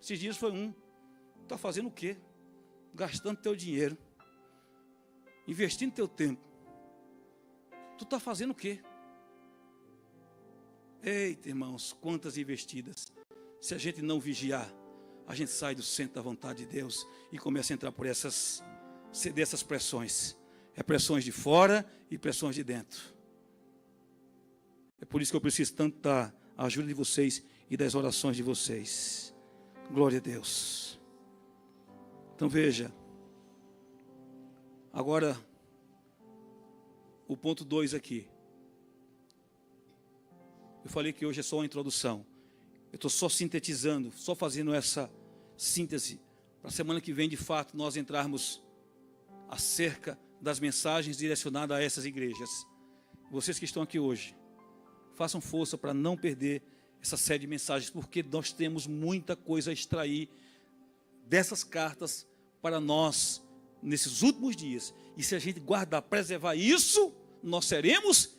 Esses dias foi um, tu está fazendo o quê? Gastando teu dinheiro, investindo teu tempo. Tu está fazendo o quê? Eita, irmãos, quantas investidas. Se a gente não vigiar, a gente sai do centro da vontade de Deus e começa a entrar por ceder essas pressões. É pressões de fora e pressões de dentro. É por isso que eu preciso tanto da ajuda de vocês e das orações de vocês. Glória a Deus. Então veja. Agora, o ponto 2 aqui. Eu falei que hoje é só uma introdução. Eu estou só sintetizando, só fazendo essa síntese. Para a semana que vem, de fato, nós entrarmos acerca das mensagens direcionadas a essas igrejas. Vocês que estão aqui hoje, façam força para não perder essa série de mensagens, porque nós temos muita coisa a extrair dessas cartas para nós nesses últimos dias. E se a gente guardar, preservar isso, nós seremos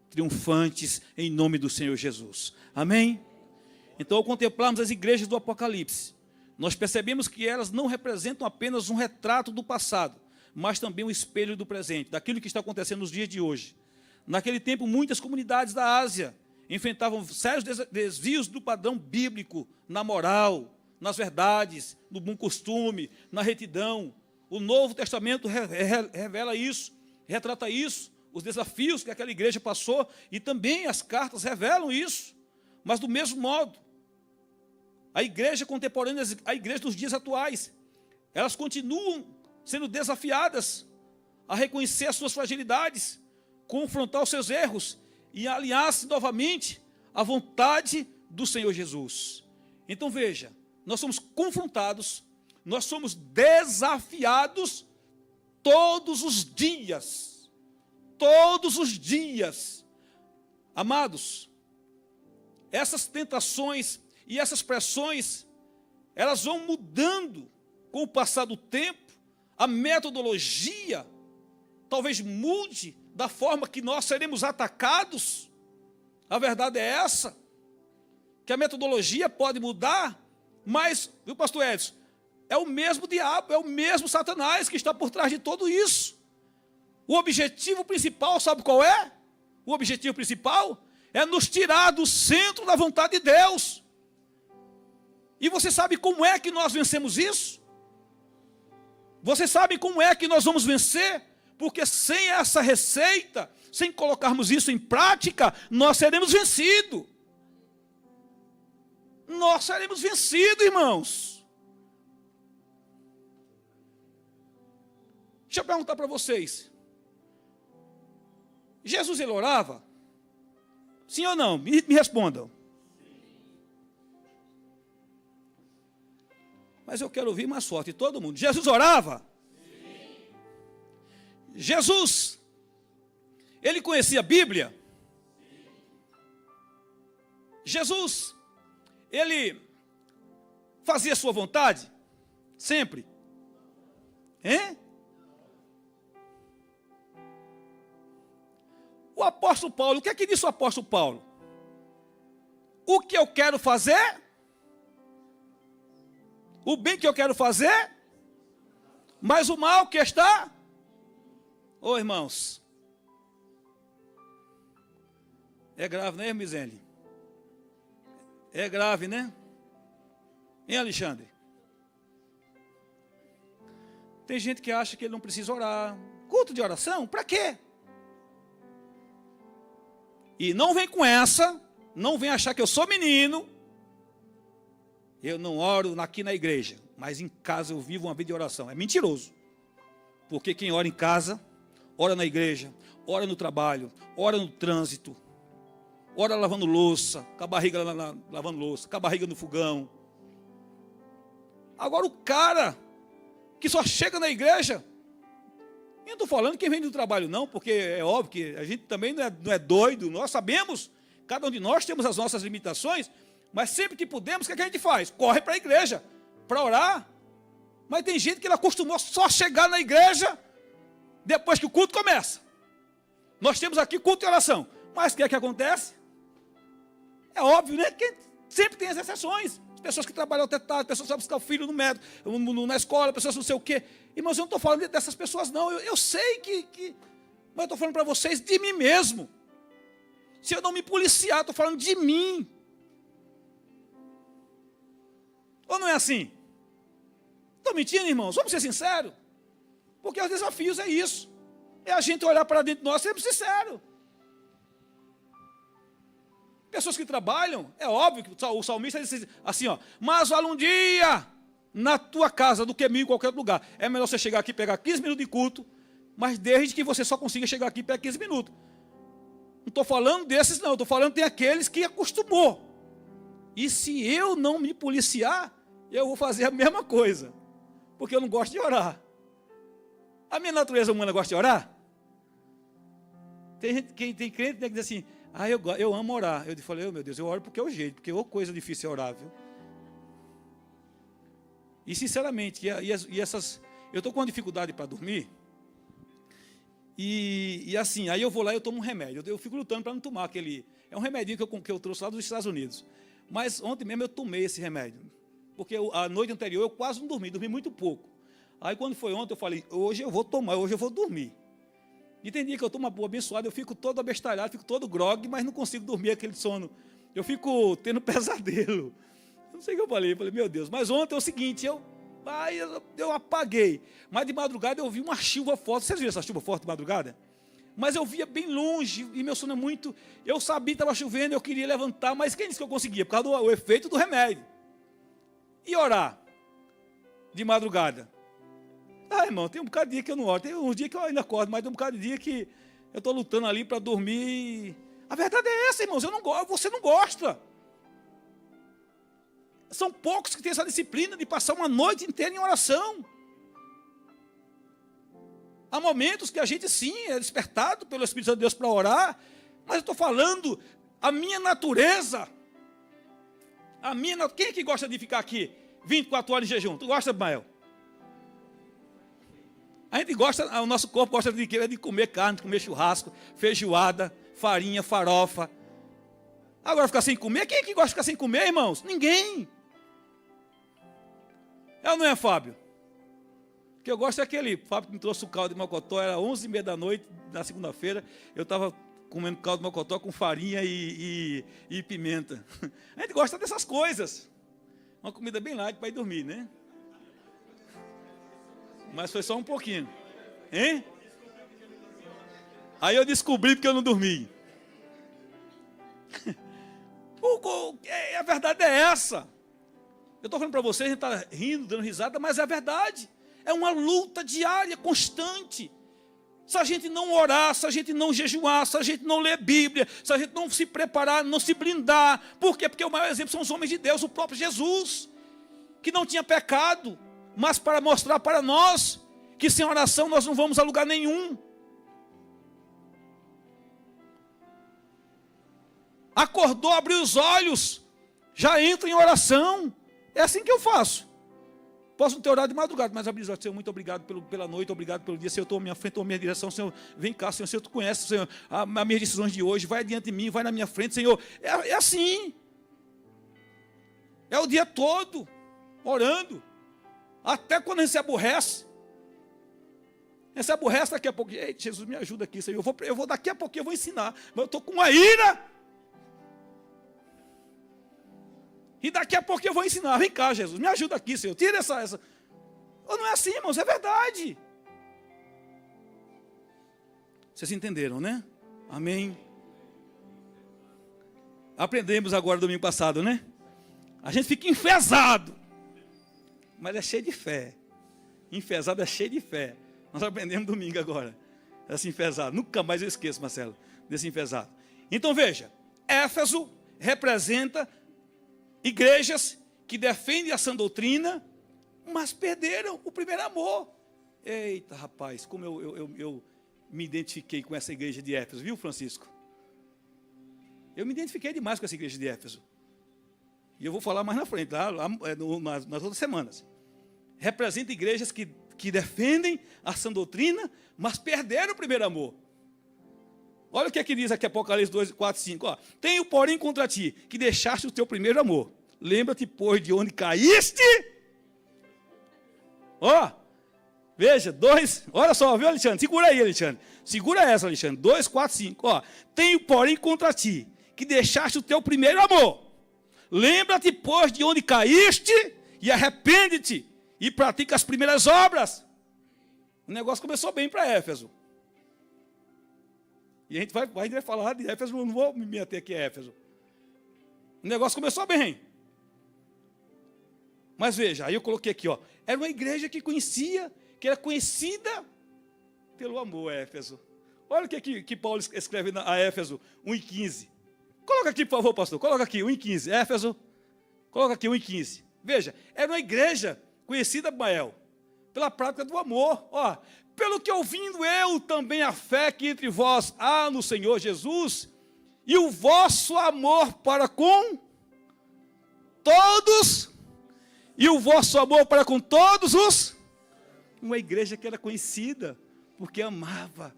triunfantes em nome do Senhor Jesus. Amém? Então, ao contemplarmos as igrejas do Apocalipse, nós percebemos que elas não representam apenas um retrato do passado, mas também um espelho do presente, daquilo que está acontecendo nos dias de hoje. Naquele tempo, muitas comunidades da Ásia enfrentavam sérios desvios do padrão bíblico, na moral, nas verdades, no bom costume, na retidão. O Novo Testamento revela isso, retrata isso, os desafios que aquela igreja passou, e também as cartas revelam isso. Mas do mesmo modo, a igreja contemporânea, a igreja dos dias atuais, elas continuam sendo desafiadas a reconhecer as suas fragilidades, confrontar os seus erros e alinhar-se novamente à vontade do Senhor Jesus. Então veja, nós somos confrontados, nós somos desafiados todos os dias. Todos os dias. Amados, essas tentações e essas pressões, elas vão mudando com o passar do tempo. A metodologia talvez mude da forma que nós seremos atacados. A verdade é essa, que a metodologia pode mudar, mas, viu, pastor Edson, é o mesmo diabo, é o mesmo Satanás que está por trás de tudo isso. O objetivo principal, sabe qual é? O objetivo principal é nos tirar do centro da vontade de Deus. E você sabe como é que nós vencemos isso? Você sabe como é que nós vamos vencer? Porque sem essa receita, sem colocarmos isso em prática, nós seremos vencidos. Nós seremos vencidos, irmãos. Deixa eu perguntar para vocês. Jesus, ele orava? Sim ou não? Me respondam. Mas eu quero ouvir mais forte, todo mundo. Jesus orava? Sim. Jesus, ele conhecia a Bíblia? Sim. Jesus, ele fazia a sua vontade? Sempre? Hein? O apóstolo Paulo, o que é que disse o apóstolo Paulo? O que eu quero fazer? O bem que eu quero fazer? Mas o mal que está? Ô irmãos, é grave, né, Misele? É grave, né? Hein, Alexandre? Tem gente que acha que ele não precisa orar. Culto de oração? Para quê? E não vem com essa, não vem achar que eu sou menino. Eu não oro aqui na igreja, mas em casa eu vivo uma vida de oração. É mentiroso. Porque quem ora em casa, ora na igreja, ora no trabalho, ora no trânsito, ora lavando louça, com a barriga lavando louça, com a barriga no fogão. Agora o cara que só chega na igreja, eu não estou falando quem vem do trabalho não, porque é óbvio que a gente também não é doido, nós sabemos, cada um de nós temos as nossas limitações, mas sempre que podemos, o que é que a gente faz? Corre para a igreja, para orar. Mas tem gente que ela acostumou só chegar na igreja depois que o culto começa. Nós temos aqui culto de oração, mas o que é que acontece? É óbvio, né? Que sempre tem as exceções. As pessoas que trabalham até tarde, pessoas que vão buscar o filho no médico, na escola, pessoas não sei o quê. Irmãos, eu não estou falando dessas pessoas não, eu sei que... Mas eu estou falando para vocês de mim mesmo. Se eu não me policiar, estou falando de mim. Ou não é assim? Estou mentindo, irmãos? Vamos ser sinceros. Porque os desafios é isso. É a gente olhar para dentro de nós e sermos sinceros. Pessoas que trabalham, é óbvio que o salmista diz assim, ó, mas vale um dia na tua casa do que mil em qualquer outro lugar. É melhor você chegar aqui e pegar 15 minutos de culto, mas desde que você só consiga chegar aqui e pegar 15 minutos. Não estou falando desses não, estou falando tem aqueles que acostumou. E se eu não me policiar, eu vou fazer a mesma coisa. Porque eu não gosto de orar. A minha natureza humana gosta de orar? Tem gente, tem crente que diz assim, eu amo orar. Eu falei, meu Deus, eu oro porque é o jeito, porque é coisa difícil é orar, viu? E sinceramente, eu estou com uma dificuldade para dormir. E assim, aí eu vou lá e eu tomo um remédio. Eu fico lutando para não tomar aquele... É um remedinho que eu trouxe lá dos Estados Unidos. Mas ontem mesmo eu tomei esse remédio. porque a noite anterior eu quase não dormi muito pouco. Aí quando foi ontem eu falei, hoje eu vou tomar, hoje eu vou dormir. E tem dia que eu tomo uma boa abençoada, eu fico todo abestalhado, fico todo grogue, mas não consigo dormir aquele sono. Eu fico tendo pesadelo. Eu não sei o que eu falei meu Deus. Mas ontem é o seguinte, eu apaguei. Mas de madrugada eu vi uma chuva forte. Vocês viram essa chuva forte de madrugada? Mas eu via bem longe, e meu sono é muito... Eu sabia que estava chovendo, eu queria levantar, mas quem disse que eu conseguia? Por causa do efeito do remédio. E orar de madrugada? Irmão, tem um bocado de dia que eu não oro. Tem uns dias que eu ainda acordo, mas tem um bocado de dia que eu estou lutando ali para dormir. A verdade é essa, irmãos, você não gosta. São poucos que têm essa disciplina de passar uma noite inteira em oração. Há momentos que a gente, sim, é despertado pelo Espírito Santo de Deus para orar, mas eu estou falando, a minha natureza, quem é que gosta de ficar aqui 24 horas em jejum? Tu gosta, Mael? A gente gosta, o nosso corpo gosta de comer carne, de comer churrasco, feijoada, farinha, farofa. Agora ficar sem comer, quem é que gosta de ficar sem comer, irmãos? Ninguém. É ou não é, Fábio? O que eu gosto é aquele, Fábio que me trouxe o caldo de mocotó, era 11h30 da noite, na segunda-feira, eu estava comendo caldo de mocotó com farinha e pimenta. A gente gosta dessas coisas. Uma comida bem light para ir dormir, né? Mas foi só um pouquinho. Hein? Aí eu descobri porque eu não dormi. A verdade é essa. Eu estou falando para vocês, a gente está rindo, dando risada, mas é a verdade. É uma luta diária, constante. Se a gente não orar, se a gente não jejuar, se a gente não ler Bíblia, se a gente não se preparar, não se blindar. Por quê? Porque o maior exemplo são os homens de Deus, o próprio Jesus, que não tinha pecado, mas para mostrar para nós que sem oração nós não vamos a lugar nenhum. Acordou, abriu os olhos, já entra em oração. É assim que eu faço. Posso não ter orado de madrugada, mas abrir os olhos, Senhor, muito obrigado pela noite, obrigado pelo dia. Senhor, eu estou à minha frente, estou à minha direção. Senhor, vem cá, Senhor, Tu conheces, Senhor, as minhas decisões de hoje. Vai adiante de mim, vai na minha frente, Senhor. É assim. É o dia todo, orando. Até quando a gente se aborrece. A gente se aborrece daqui a pouco. Ei, Jesus, me ajuda aqui, Senhor. Eu vou daqui a pouquinho, eu vou ensinar. Mas eu estou com uma ira. E daqui a pouco eu vou ensinar. Vem cá, Jesus, me ajuda aqui, Senhor. Tira essa. Não é assim, irmãos, é verdade. Vocês entenderam, né? Amém. Aprendemos agora domingo passado, né? A gente fica enfesado, mas é cheio de fé. Enfesado é cheio de fé. Nós aprendemos domingo agora. Esse enfesado. Nunca mais eu esqueço, Marcelo, desse enfesado. Então veja, Éfeso representa igrejas que defendem a sã doutrina, mas perderam o primeiro amor. Eita, rapaz, como eu me identifiquei com essa igreja de Éfeso, viu, Francisco? Eu me identifiquei demais com essa igreja de Éfeso. E eu vou falar mais na frente, tá? Nas outras semanas. Representa igrejas que defendem a sã doutrina, mas perderam o primeiro amor. Olha o que é que diz aqui Apocalipse 2, 4, 5. Ó. Tenho, porém, contra ti, que deixaste o teu primeiro amor. Lembra-te, pois, de onde caíste. Ó, veja, 2. Olha só, viu, Alexandre? Segura aí, Alexandre. Segura essa, Alexandre. 2, 4, 5. Ó. Tenho, porém, contra ti, que deixaste o teu primeiro amor. Lembra-te, pois, de onde caíste e arrepende-te e pratica as primeiras obras. O negócio começou bem para Éfeso. E a gente vai falar de Éfeso, não vou me meter aqui a Éfeso. O negócio começou bem. Mas veja, aí eu coloquei aqui, ó. Era uma igreja que era conhecida pelo amor, Éfeso. Olha o que Paulo escreve a Éfeso 1:15. Coloca aqui, por favor, pastor. Coloca aqui, 1:15. Éfeso, coloca aqui, 1:15. Veja, era uma igreja conhecida, Bael, pela prática do amor. Ó, pelo que ouvindo eu também a fé que entre vós há no Senhor Jesus, e o vosso amor para com todos, uma igreja que era conhecida, porque amava,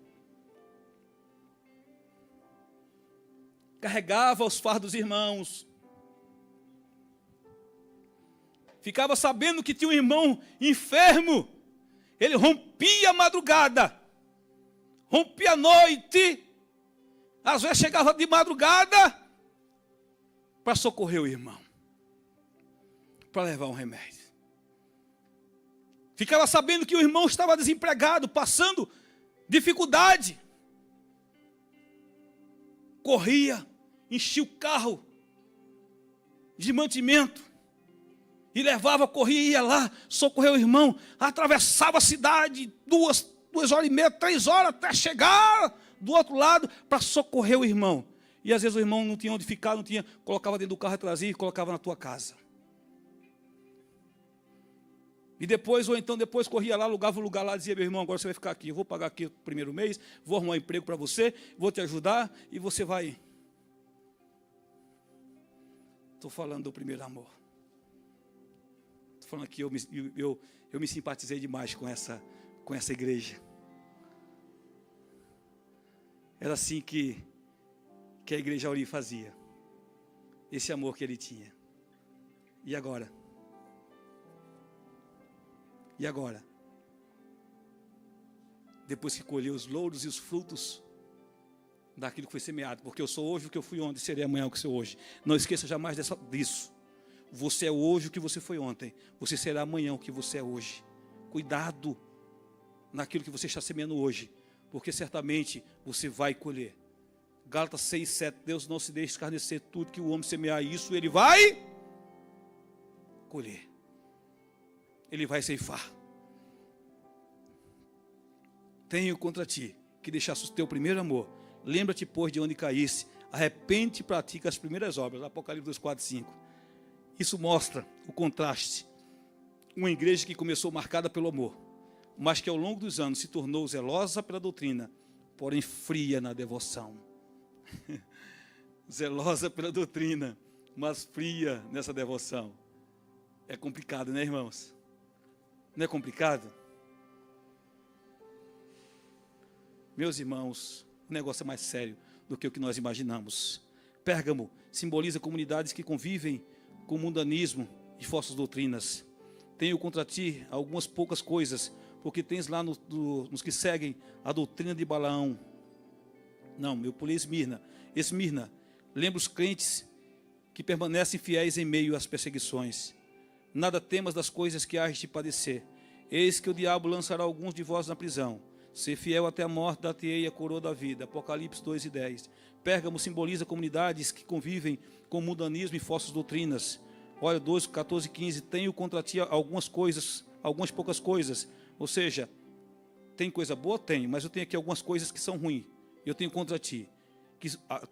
carregava os fardos dos irmãos, ficava sabendo que tinha um irmão enfermo, ele rompia a madrugada, rompia a noite, às vezes chegava de madrugada para socorrer o irmão, para levar um remédio. Ficava sabendo que o irmão estava desempregado, passando dificuldade. Corria, enchia o carro de mantimento e levava, corria, ia lá, socorreu o irmão, atravessava a cidade, 2h30, 3 horas, até chegar do outro lado para socorrer o irmão. E às vezes o irmão não tinha onde ficar, colocava dentro do carro, trazia e colocava na tua casa. E depois, ou então depois corria lá, alugava um lugar lá, dizia: meu irmão, agora você vai ficar aqui, eu vou pagar aqui o primeiro mês, vou arrumar um emprego para você, vou te ajudar e você vai. Estou falando do primeiro amor. Estou falando que eu me simpatizei demais com essa igreja. Era assim que a igreja Auri fazia. Esse amor que ele tinha. E agora? E agora? Depois que colheu os louros e os frutos daquilo que foi semeado, porque eu sou hoje o que eu fui ontem, serei amanhã o que sou hoje. Não esqueça jamais disso. Você é hoje o que você foi ontem, você será amanhã o que você é hoje. Cuidado naquilo que você está semeando hoje, porque certamente você vai colher. Gálatas 6:7, Deus não se deixa escarnecer, tudo que o homem semear, isso ele vai colher. Ele vai ceifar. Tenho contra ti que deixaste o teu primeiro amor. Lembra-te, pois, de onde caísse. Arrepende-te e pratica as primeiras obras. Apocalipse 2:4-5. Isso mostra o contraste. Uma igreja que começou marcada pelo amor, mas que ao longo dos anos se tornou zelosa pela doutrina, porém fria na devoção. Zelosa pela doutrina, mas fria nessa devoção. É complicado, né, irmãos? Não é complicado? Meus irmãos, o negócio é mais sério do que o que nós imaginamos. Pérgamo simboliza comunidades que convivem com mundanismo e falsas doutrinas. Tenho contra ti algumas poucas coisas, porque tens lá nos que seguem a doutrina de Balaão. Não, eu pulei Esmirna. Esmirna, lembra os crentes que permanecem fiéis em meio às perseguições. Nada temas das coisas que hás de padecer. Eis que o diabo lançará alguns de vós na prisão. Ser fiel até a morte, dar-te-ei a coroa da vida. Apocalipse 2:10. Pérgamo simboliza comunidades que convivem com mundanismo e falsas doutrinas. Olha, 2:14-15. Tenho contra ti algumas coisas, algumas poucas coisas. Ou seja, tem coisa boa? Tenho, mas eu tenho aqui algumas coisas que são ruins. Eu tenho contra ti.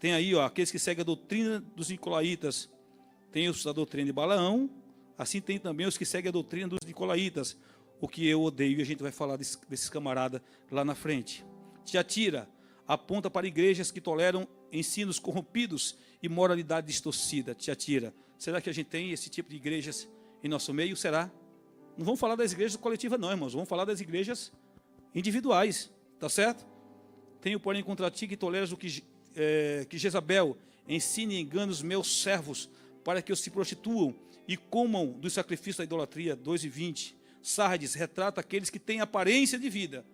Tem aí, aqueles que seguem a doutrina dos nicolaítas. Tem os da doutrina de Balaão. Assim tem também os que seguem a doutrina dos nicolaítas. O que eu odeio, e a gente vai falar desses camaradas lá na frente. Tiatira aponta para igrejas que toleram ensinos corrompidos e moralidade distorcida. Tiatira, será que a gente tem esse tipo de igrejas em nosso meio? Será? Não vamos falar das igrejas coletivas não, irmãos. Vamos falar das igrejas individuais. Tá certo? Tenho, porém, contra ti que toleras o que Jezabel ensine e engane os meus servos para que eles se prostituam e comam do sacrifício da idolatria. 2:20. Sardes retrata aqueles que têm aparência de vida,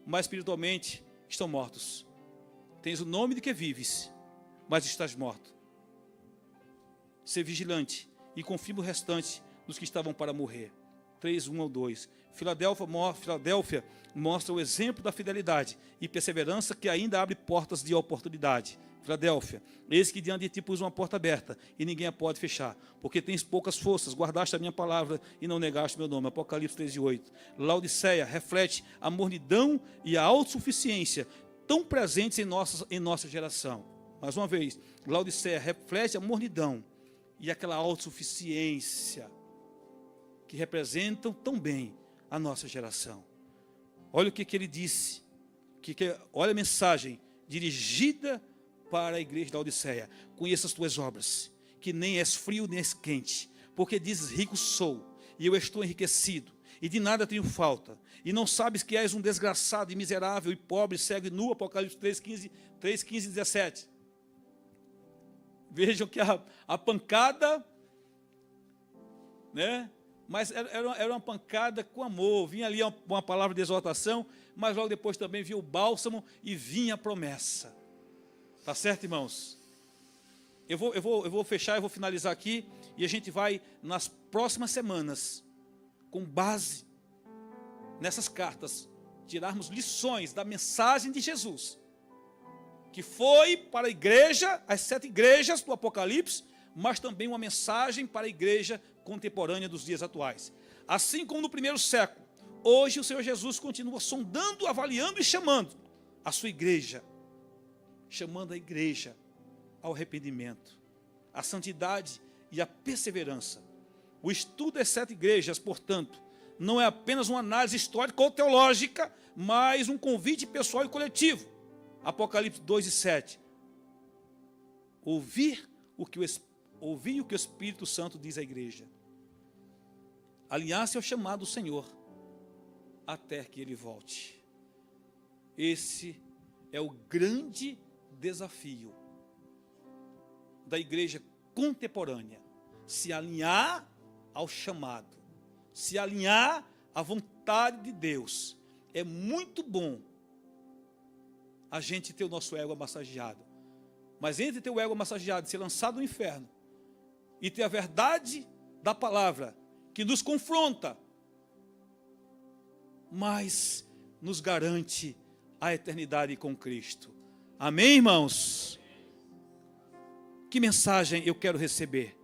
mas espiritualmente estão mortos. Tens o nome de que vives, mas estás morto. Ser vigilante e confirma o restante dos que estavam para morrer. 3:1-2. Filadélfia mostra o exemplo da fidelidade e perseverança que ainda abre portas de oportunidade. Filadélfia, eis que diante de ti pus uma porta aberta e ninguém a pode fechar, porque tens poucas forças, guardaste a minha palavra e não negaste meu nome. Apocalipse 3:8. Laodiceia reflete a mornidão e a autossuficiência tão presentes em nossa geração. Mais uma vez, Laodiceia reflete a mornidão e aquela autossuficiência que representam tão bem a nossa geração. Olha o que ele disse, olha a mensagem dirigida para a igreja da Laodiceia. Conheça as tuas obras, que nem és frio nem és quente, porque dizes: rico sou, e eu estou enriquecido, e de nada tenho falta, e não sabes que és um desgraçado e miserável, e pobre, cego e nu. Apocalipse 3:15-17. Vejam que a pancada, né, mas era uma pancada com amor. Vinha ali uma palavra de exortação, mas logo depois também vinha o bálsamo e vinha a promessa. Tá certo, irmãos? Eu vou fechar, eu vou finalizar aqui, e a gente vai, nas próximas semanas, com base nessas cartas, tirarmos lições da mensagem de Jesus, que foi para a igreja, as 7 igrejas do Apocalipse, mas também uma mensagem para a igreja contemporânea dos dias atuais. Assim como no primeiro século, hoje o Senhor Jesus continua sondando, avaliando e chamando a sua igreja, chamando a igreja ao arrependimento, à santidade e à perseverança. O estudo das 7 igrejas, portanto, não é apenas uma análise histórica ou teológica, mas um convite pessoal e coletivo. Apocalipse 2:7. Ouvir o que o Espírito Santo diz à igreja. Alinhar-se ao chamado do Senhor, até que Ele volte. Esse é o grande desafio da igreja contemporânea. Se alinhar ao chamado, se alinhar à vontade de Deus. É muito bom a gente ter o nosso ego massageado, mas entre ter o ego massageado e ser lançado no inferno, e ter a verdade da palavra, que nos confronta, mas nos garante a eternidade com Cristo. Amém, irmãos? Que mensagem eu quero receber?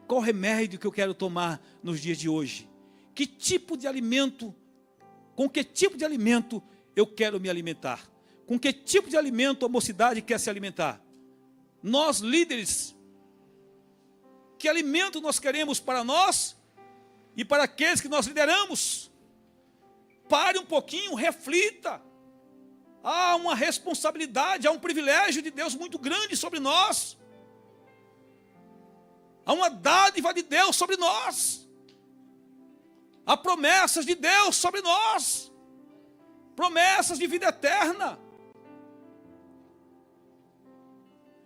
Qual remédio que eu quero tomar nos dias de hoje? Que tipo de alimento, com que tipo de alimento eu quero me alimentar? Com que tipo de alimento a mocidade quer se alimentar? Nós, líderes, que alimento nós queremos para nós e para aqueles que nós lideramos? Pare um pouquinho, reflita. Há uma responsabilidade, há um privilégio de Deus muito grande sobre nós. Há uma dádiva de Deus sobre nós. Há promessas de Deus sobre nós. Promessas de vida eterna.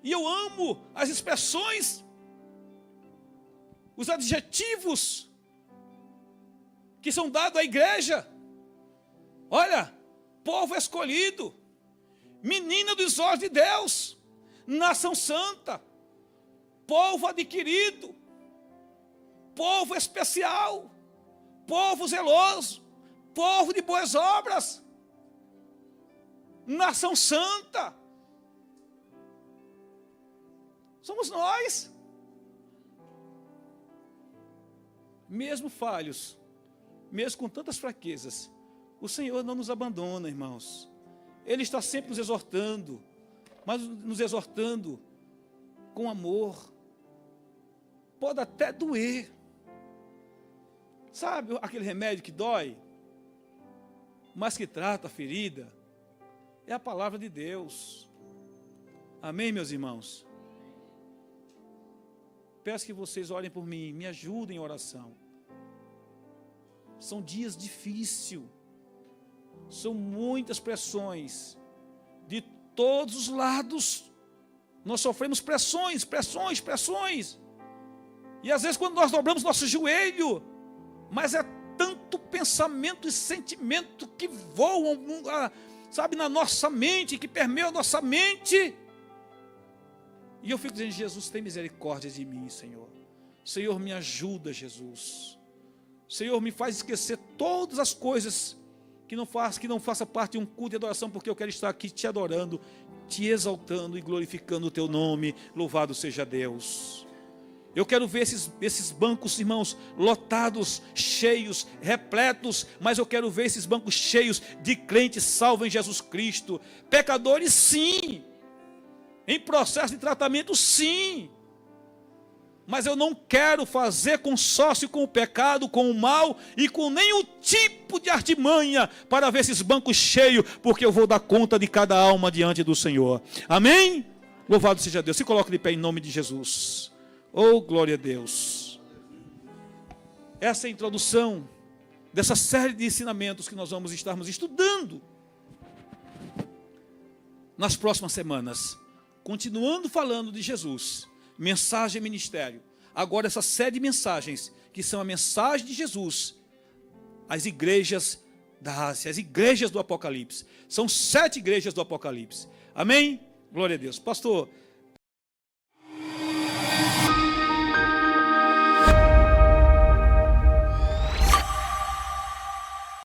E eu amo as expressões, os adjetivos que são dados à igreja. Olha, povo escolhido, menina dos olhos de Deus, nação santa, povo adquirido, povo especial, povo zeloso, povo de boas obras, nação santa. Somos nós. Mesmo falhos, mesmo com tantas fraquezas, o Senhor não nos abandona, irmãos. Ele está sempre nos exortando, mas nos exortando com amor. Pode até doer. Sabe aquele remédio que dói, mas que trata a ferida? É a palavra de Deus. Amém, meus irmãos? Peço que vocês orem por mim, me ajudem em oração. São dias difíceis, são muitas pressões, de todos os lados, nós sofremos pressões, e às vezes quando nós dobramos nosso joelho, mas é tanto pensamento e sentimento que voam, sabe, na nossa mente, que permeiam a nossa mente, e eu fico dizendo: Jesus, tem misericórdia de mim, Senhor. Senhor, me ajuda, Jesus. Senhor, me faz esquecer todas as coisas que não faça parte de um culto de adoração, porque eu quero estar aqui te adorando, te exaltando e glorificando o teu nome. Louvado seja Deus. Eu quero ver esses bancos, irmãos, lotados, cheios, repletos, mas eu quero ver esses bancos cheios de crentes salvos em Jesus Cristo. Pecadores, sim. Em processo de tratamento, sim. Mas eu não quero fazer consórcio com o pecado, com o mal e com nenhum tipo de artimanha para ver esses bancos cheios, porque eu vou dar conta de cada alma diante do Senhor. Amém? Louvado seja Deus. Se coloque de pé em nome de Jesus. Oh, glória a Deus. Essa é a introdução dessa série de ensinamentos que nós vamos estarmos estudando nas próximas semanas. Continuando falando de Jesus, mensagem e ministério. agora essa série de mensagens, que são a mensagem de Jesus às igrejas da Ásia, as igrejas do Apocalipse. São 7 igrejas do Apocalipse. Amém? Glória a Deus. Pastor,